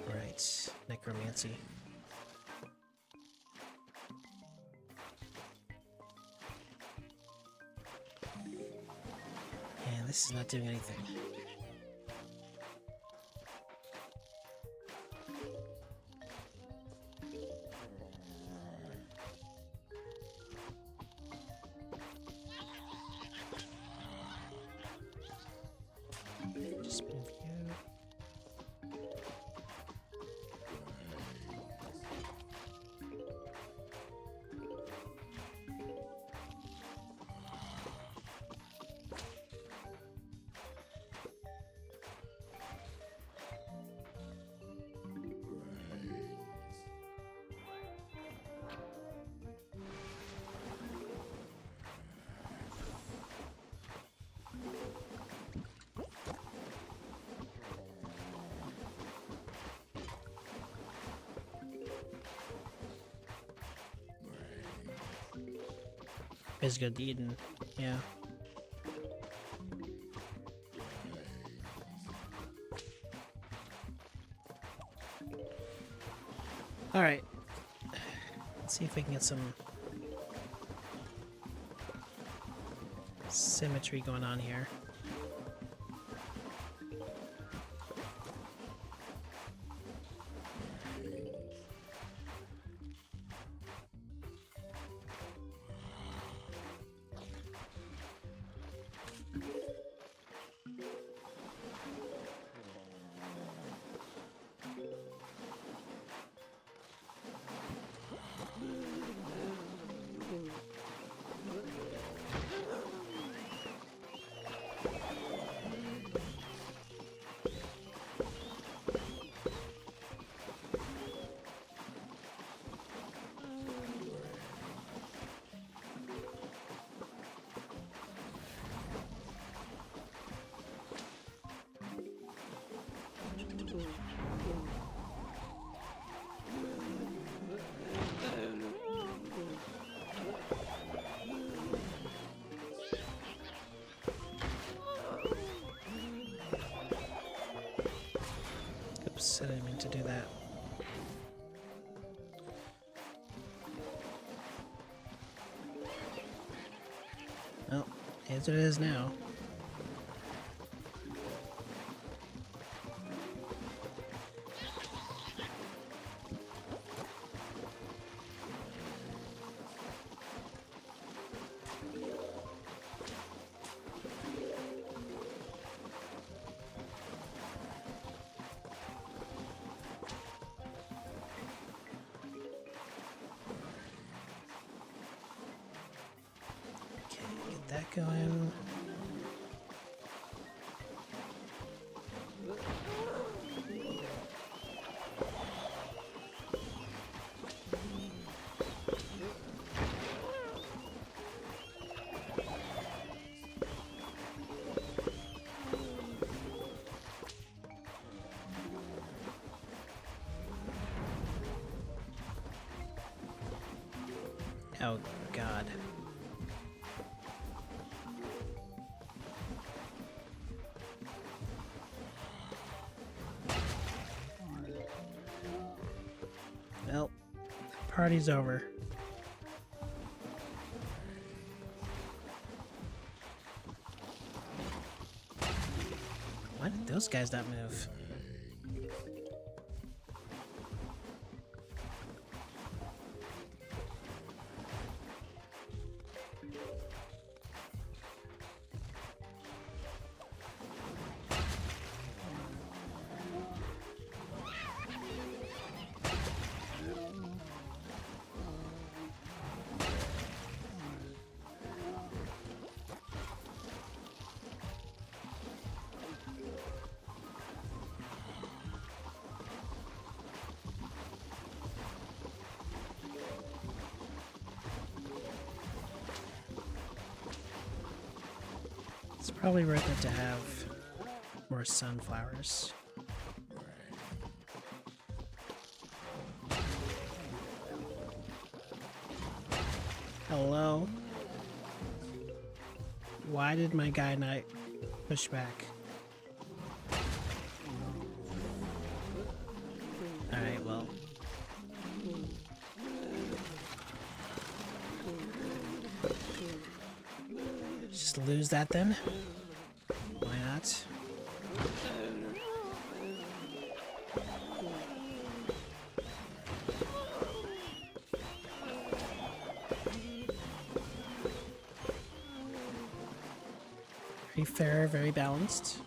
Right, necromancy. And this is not doing anything. Just move you. Is good eating, yeah. Alright. Let's see if we can get some symmetry going on here. Oops, I didn't mean to do that. Well, as it is now. Get that going. Oh, God. Well, party's over. Why did those guys not move? It's probably worth it to have more sunflowers. Hello? Why did my guy not push back? Alright, well. Just lose that then? Why not? Very fair, very balanced.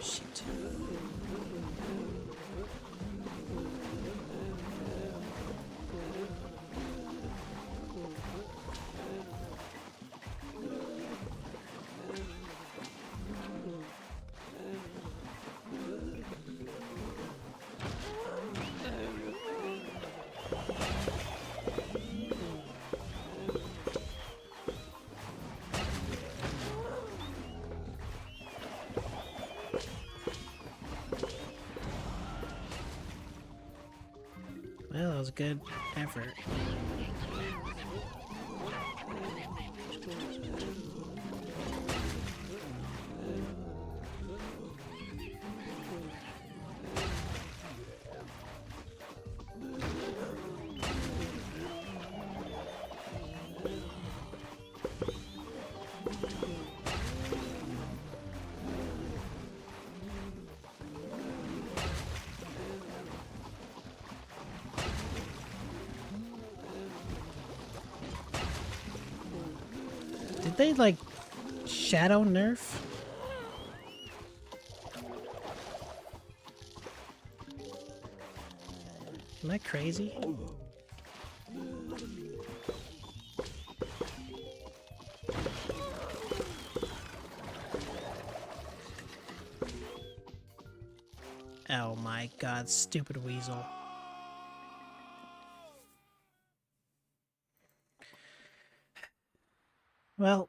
Shit. Well, that was a good effort. Did they, like, shadow nerf? Am I crazy? Oh my god, stupid weasel. Well,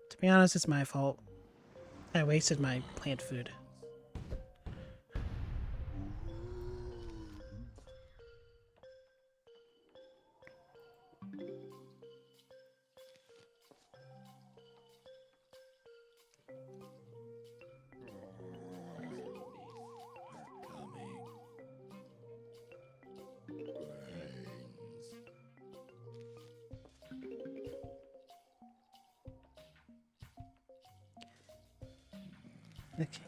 to be honest, it's my fault. I wasted my plant food. Okay.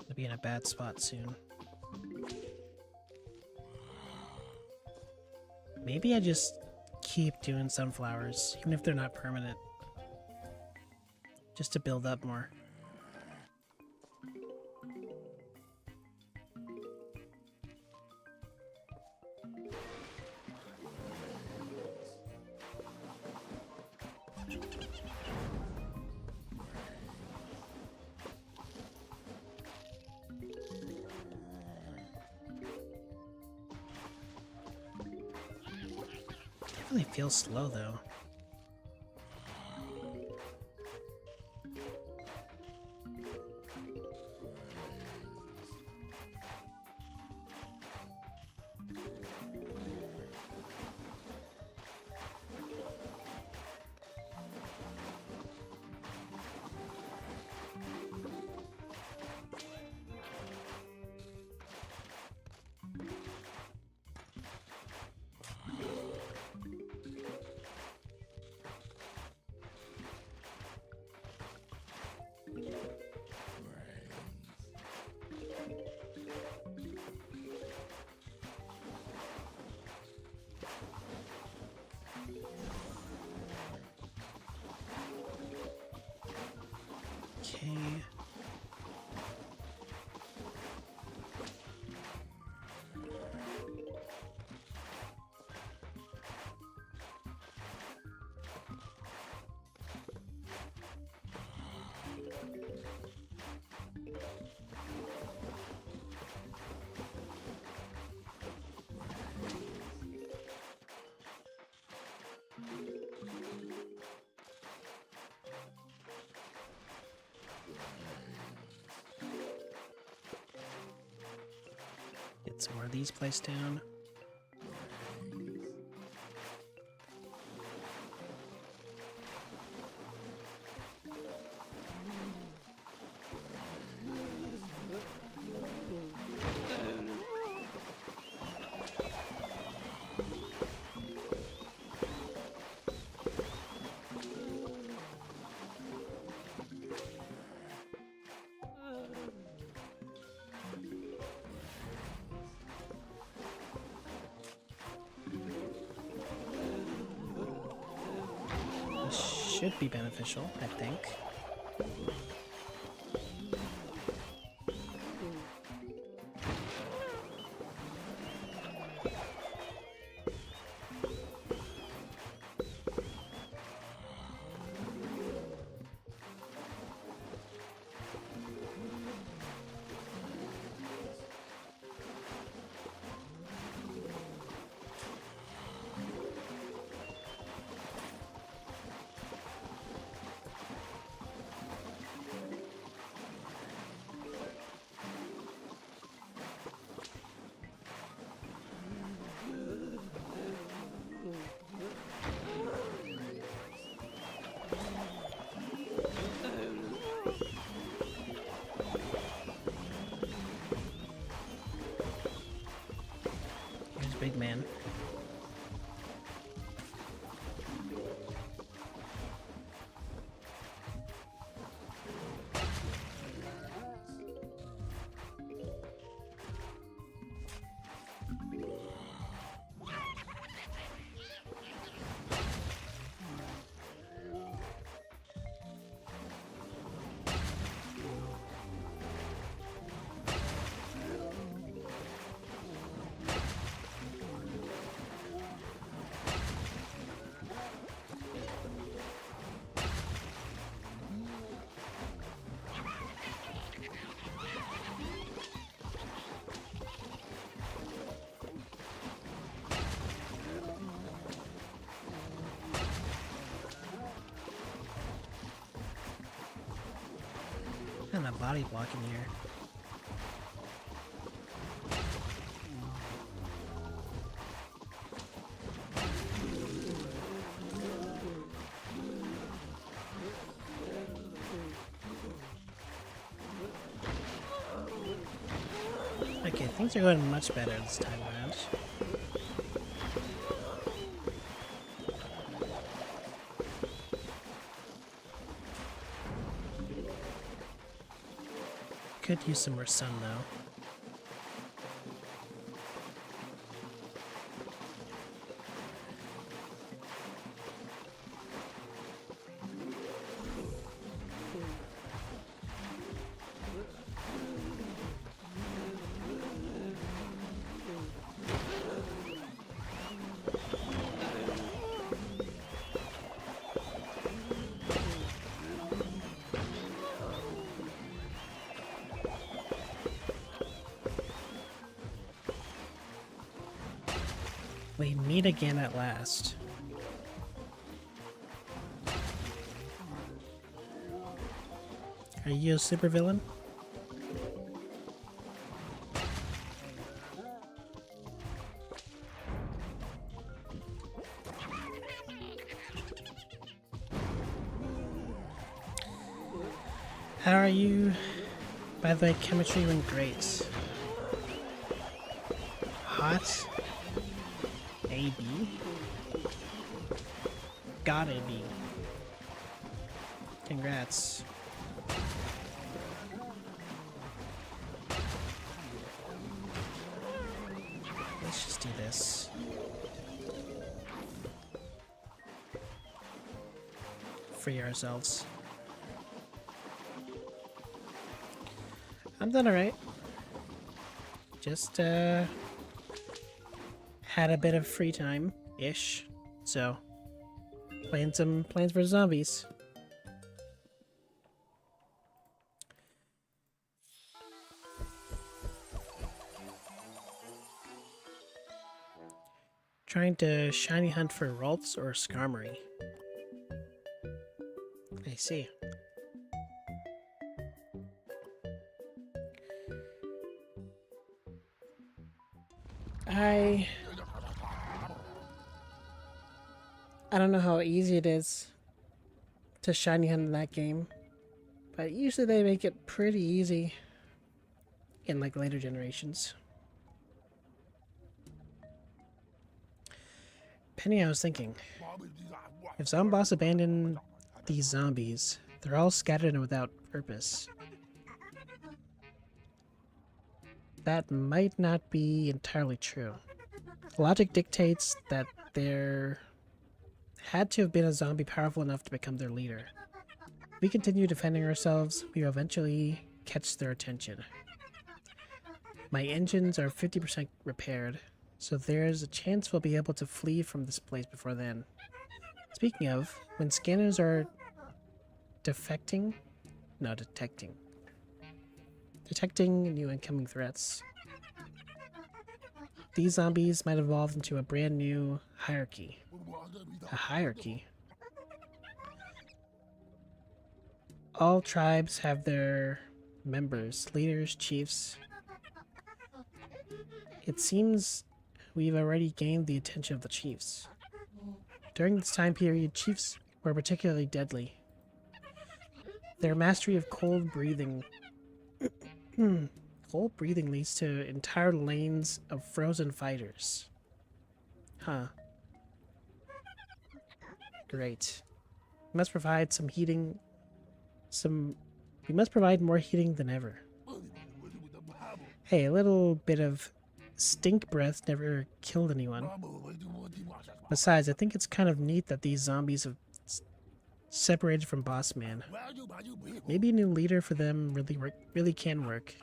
I'll be in a bad spot soon. Maybe I just keep doing sunflowers, even if they're not permanent. Just to build up more. Definitely feels slow though. Okay. Get some more of these placed down. Should be beneficial, I think. And a body block in here. Okay, things are going much better this time around. Could use some more sun though. We meet again at last. Are you a supervillain? How are you? By the way, chemistry went great. Hot? AB? Got AB. Congrats. Let's just do this. Free ourselves. I'm done alright. Just, had a bit of free time-ish, so playing some Plants vs. Zombies. Trying to shiny hunt for Ralts or Skarmory. I see. I don't know how easy it is to shiny hunt in that game, but usually they make it pretty easy in like later generations. Penny, I was thinking, if Zomboss abandoned these zombies, they're all scattered and without purpose. That might not be entirely true. Logic dictates that there had to have been a zombie powerful enough to become their leader. If we continue defending ourselves, we will eventually catch their attention. My engines are 50% repaired, so there's a chance we'll be able to flee from this place before then. Speaking of, when scanners are detecting new incoming threats, these zombies might evolve into a brand new hierarchy. A hierarchy? All tribes have their members, leaders, chiefs. It seems we've already gained the attention of the chiefs. During this time period, chiefs were particularly deadly. Their mastery of cold breathing leads to entire lanes of frozen fighters. Huh. Great. We must provide more heating than ever. Hey, a little bit of stink breath never killed anyone. Besides, I think it's kind of neat that these zombies have separated from Boss Man. Maybe a new leader for them really can work.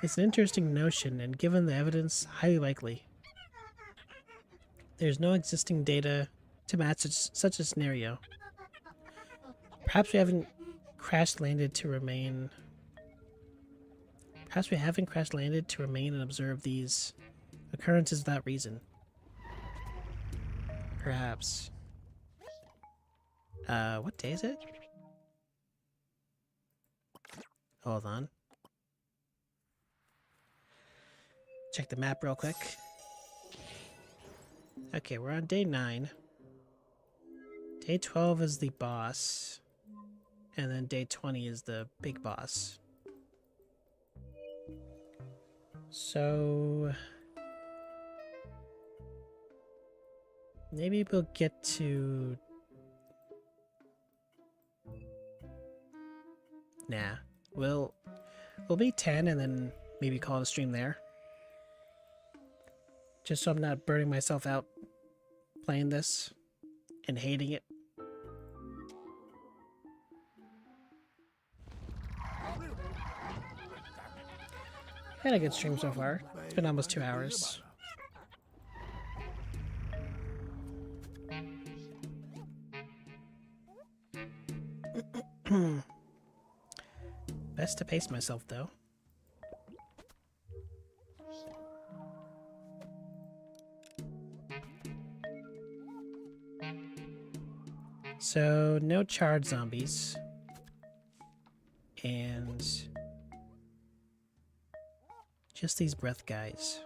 It's an interesting notion, and given the evidence, highly likely. There's no existing data to match such a scenario. Perhaps we haven't crash-landed to remain and observe these occurrences without reason. Perhaps. What day is it? Hold on. Check the map real quick. Okay, we're on day 9. Day 12 is the boss. And then day 20 is the big boss. So maybe we'll get to... Nah. We'll be 10 and then maybe call it a stream there. Just so I'm not burning myself out playing this and hating it. Had a good stream so far. It's been almost 2 hours. Best to pace myself though. So no charred zombies. And just these breath guys.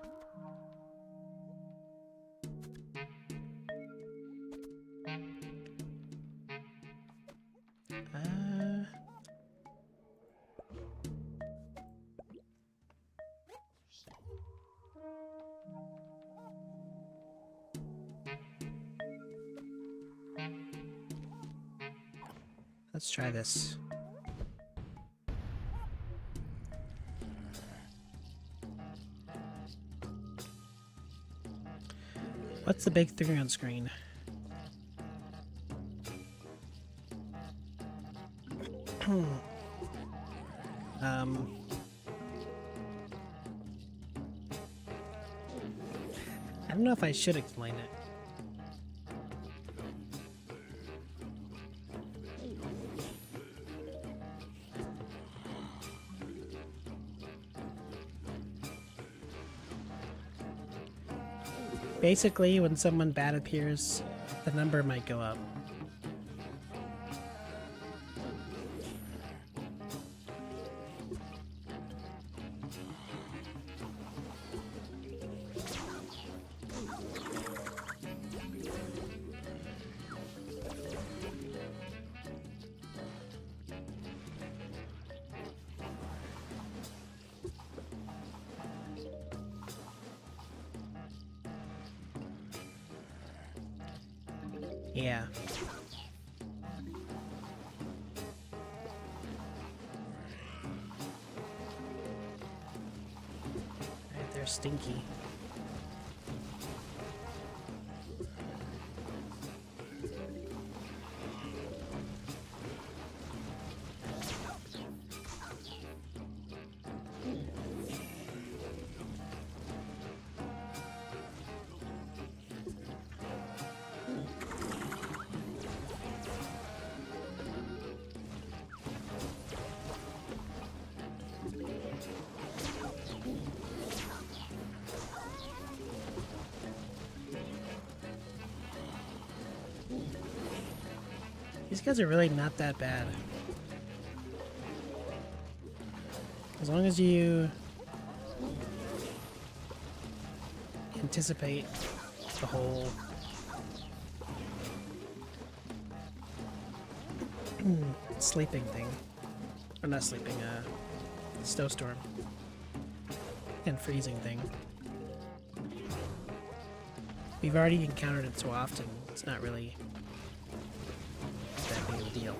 Let's try this. What's the big thing on screen? I don't know if I should explain it. Basically, when someone bad appears, the number might go up. Yeah. Right, they're stinky. These guys are really not that bad. As long as you anticipate the whole sleeping thing. Or not sleeping, snowstorm. And freezing thing. We've already encountered it so often, it's not really that big of a deal.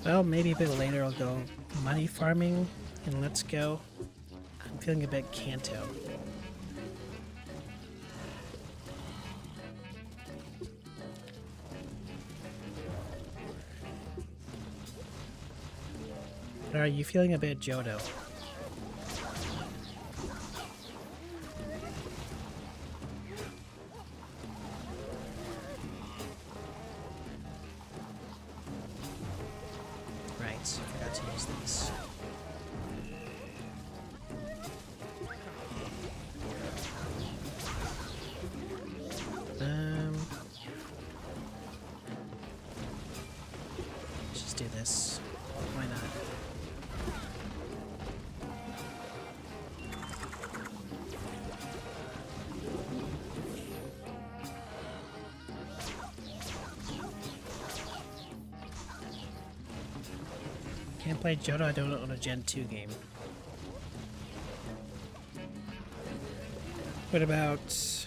Well, maybe a bit later I'll go money farming and Let's Go. I'm feeling a bit Kanto. But are you feeling a bit Johto? right, forgot to use these. Let's just do this. Why not? Can't play Johto, I don't own a Gen 2 game. What about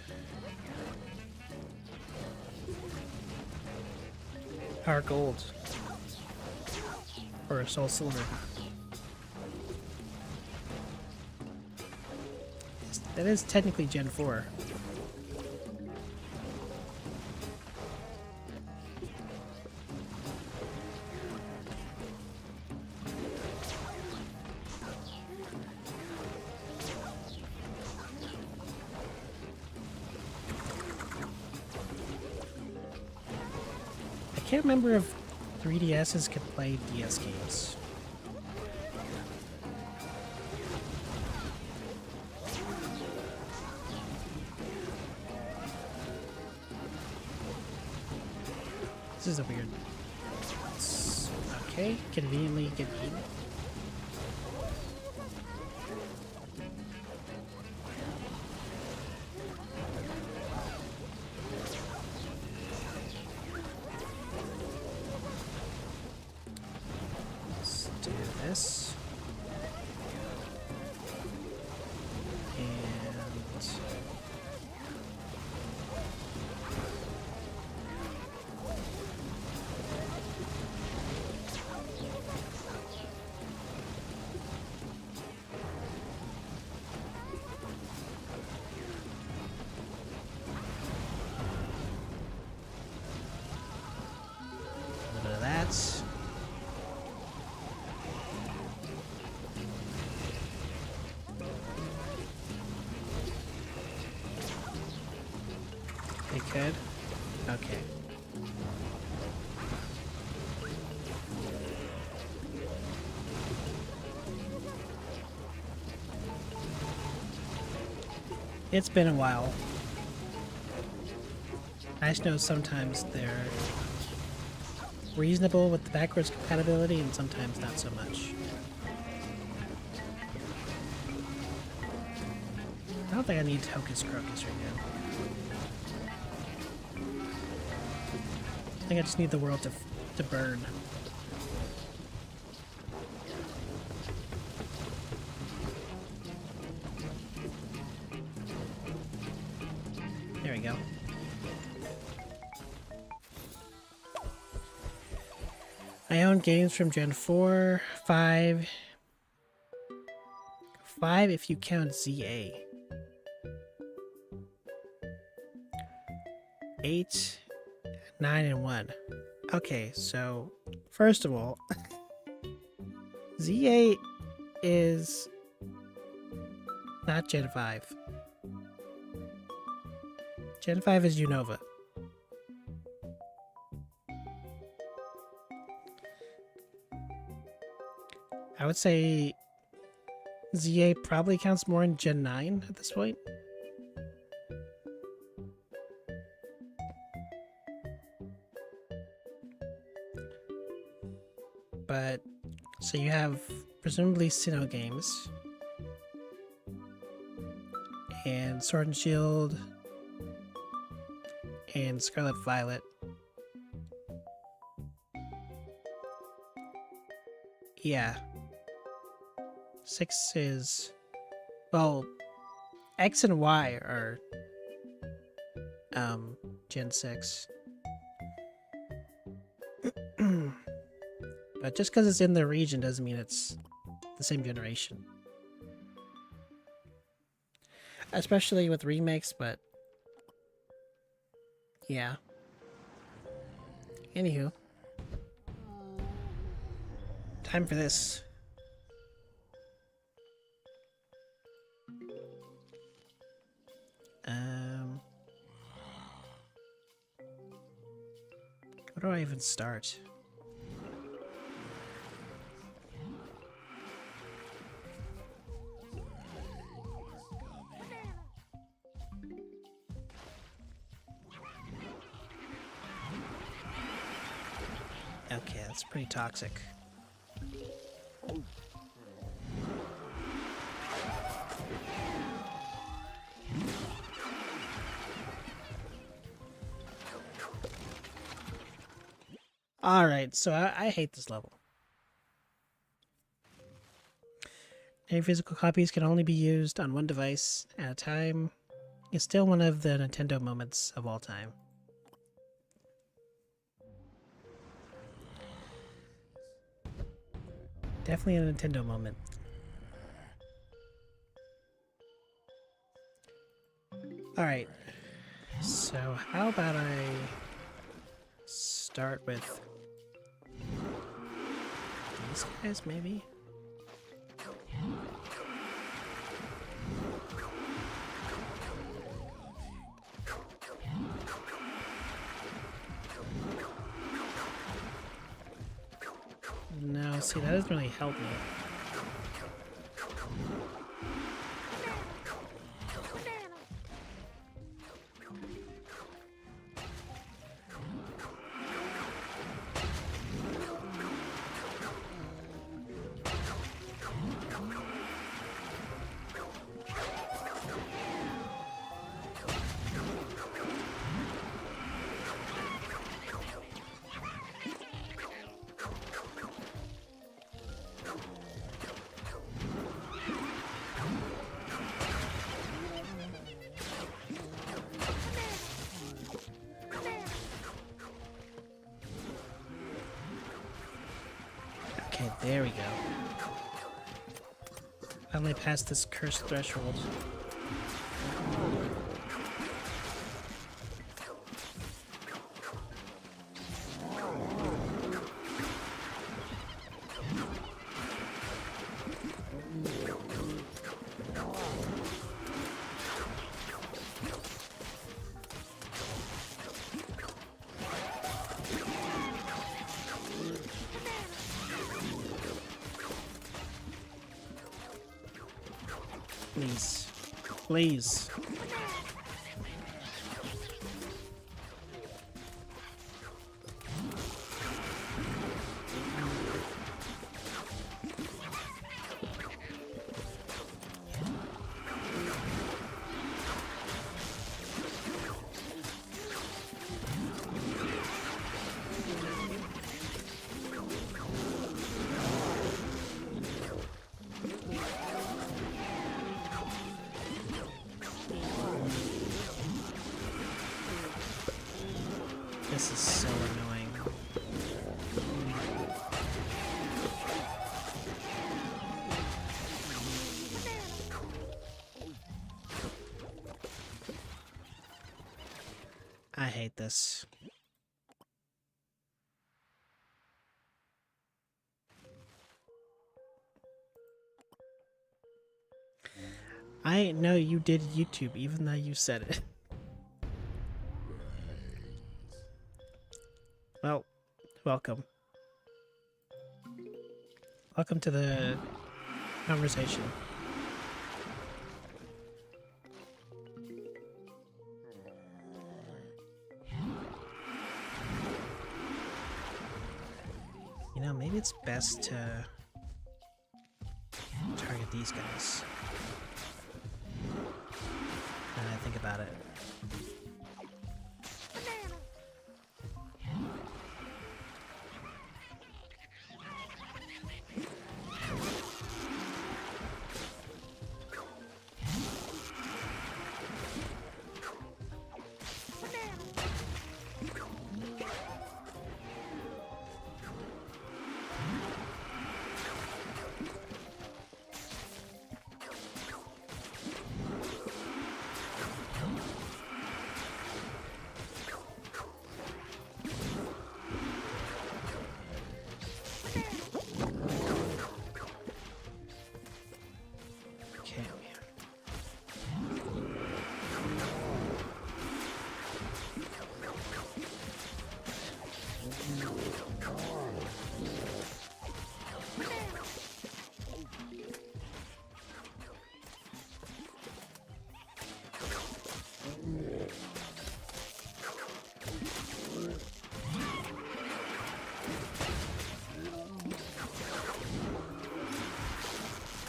Heart Gold or Soul Silver? That is technically Gen 4. I can't remember if 3DSs could play DS games. This is a weird... Okay, conveniently get eaten. Let's do this. They could? Okay. It's been a while. I just know sometimes they're reasonable with the backwards compatibility and sometimes not so much. I don't think I need Hocus Crocus right now. I think I just need the world to burn. There we go. I own games from Gen 4, 5... 5 if you count ZA. 8, 9, and 1. Okay, so first of all, ZA is not Gen 5. Gen 5 is Unova. I would say ZA probably counts more in Gen 9 at this point. But, so you have presumably Sinnoh games, and Sword and Shield, and Scarlet Violet. Yeah. 6 is, well, X and Y are Gen 6. But just because it's in the region doesn't mean it's the same generation. Especially with remakes, but yeah. Anywho. Time for this. Where do I even start? Okay, that's pretty toxic. Alright, so I hate this level. Any physical copies can only be used on one device at a time. It's still one of the Nintendo moments of all time. Definitely a Nintendo moment. Alright, so how about I start with these guys, maybe? No, see, that doesn't really help me. Okay, there we go. Finally passed this cursed threshold. Please. Please. This is so annoying. I hate this. I know you did YouTube, even though you said it. Well, welcome. Welcome to the conversation. You know, maybe it's best to target these guys. Now that I think about it.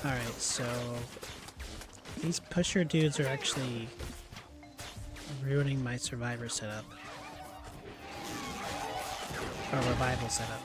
Alright, so these pusher dudes are actually ruining my survivor setup. Or revival setup.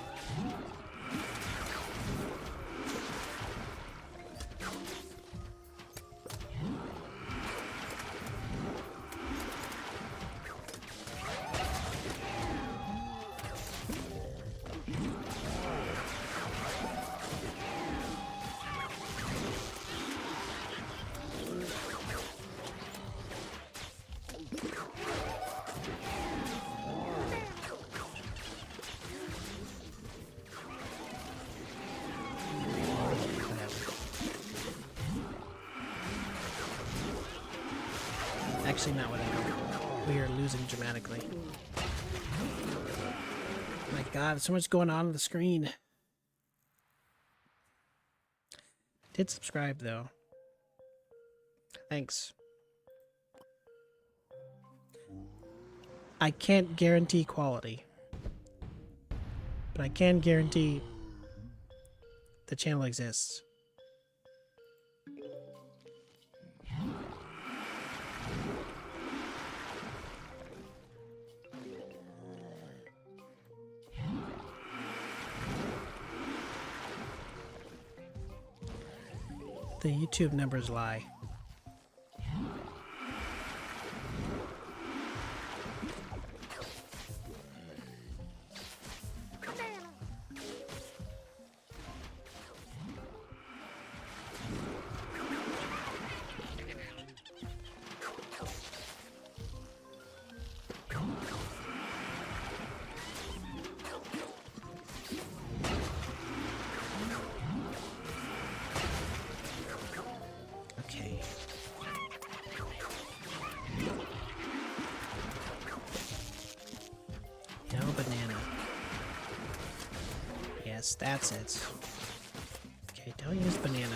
Actually, not whatever. We are losing dramatically. My god, so much going on the screen. Did subscribe though. Thanks. I can't guarantee quality, but I can guarantee the channel exists. The YouTube numbers lie. Okay. No banana. Yes, that's it. Okay, don't use banana.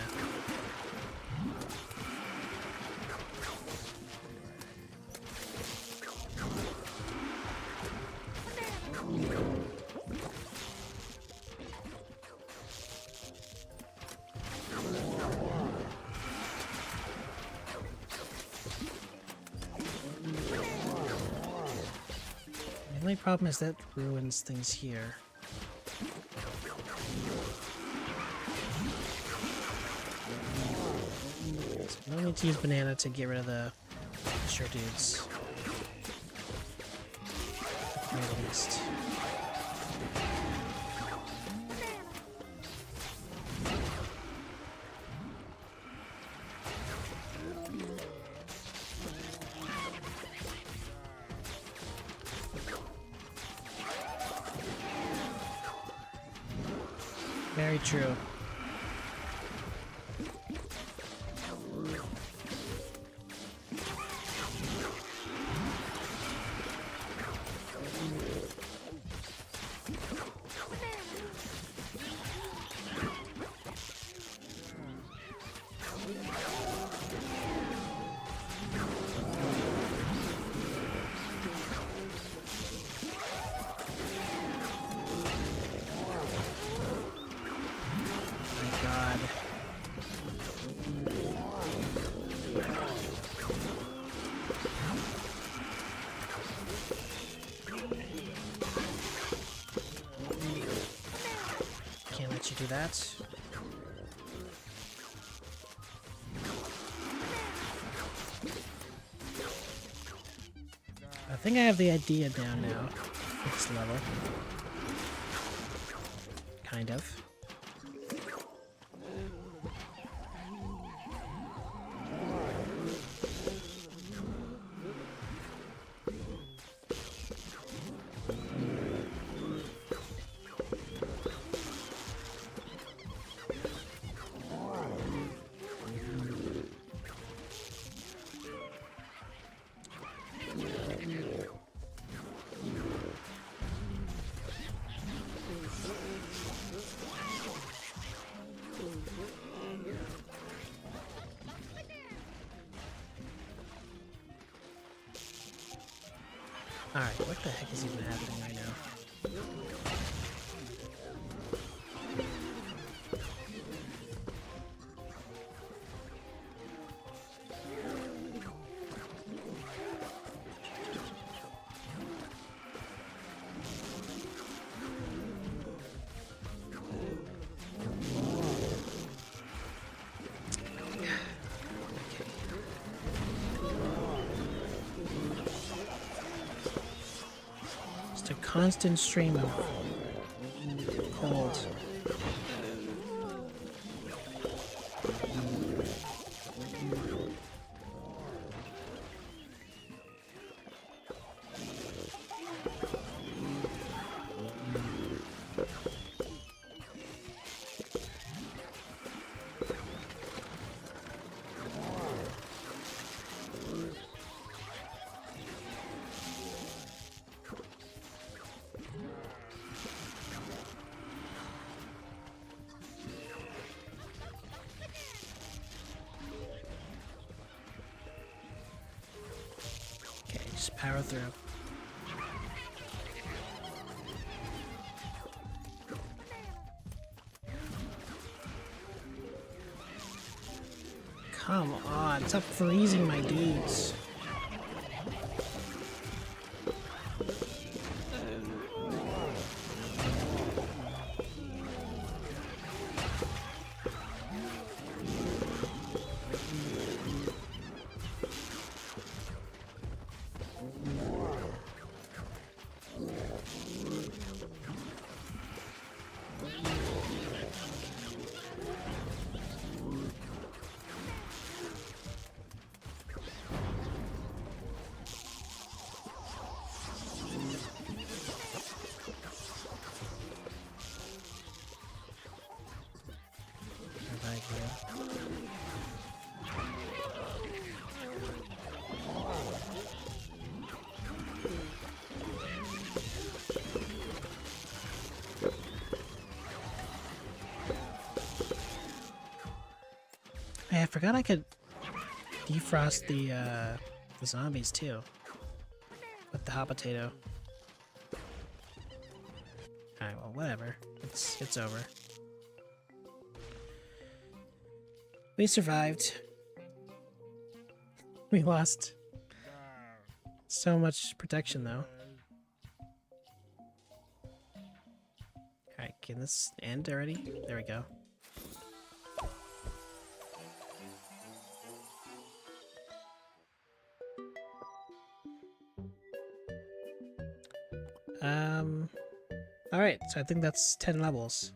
The only problem is that ruins things here. So we don't need to use banana to get rid of the sure dudes. At least. Very true. Can't let you do that. I think I have the idea down now for this level. Kind of. Alright, what the heck is even happening right now? Just a constant stream of cold. Just power through. Come on, stop freezing my dudes. Hey, I forgot I could defrost the zombies too with the hot potato. Alright, well, whatever. It's over. We survived. We lost so much protection though. Alright, can this end already? There we go. Alright, so I think that's 10 levels.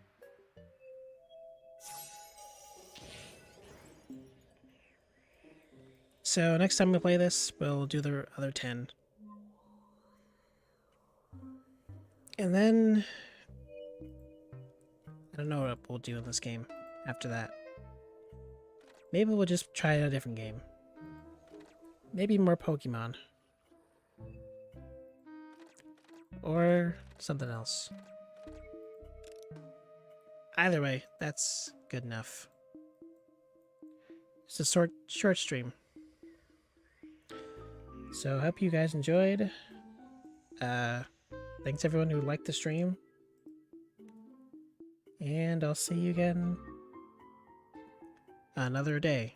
So next time we play this, we'll do the other 10. And then I don't know what we'll do in this game after that. Maybe we'll just try a different game. Maybe more Pokemon. Or something else. Either way, that's good enough. It's a short stream. So I hope you guys enjoyed. Thanks everyone who liked the stream. And I'll see you again another day.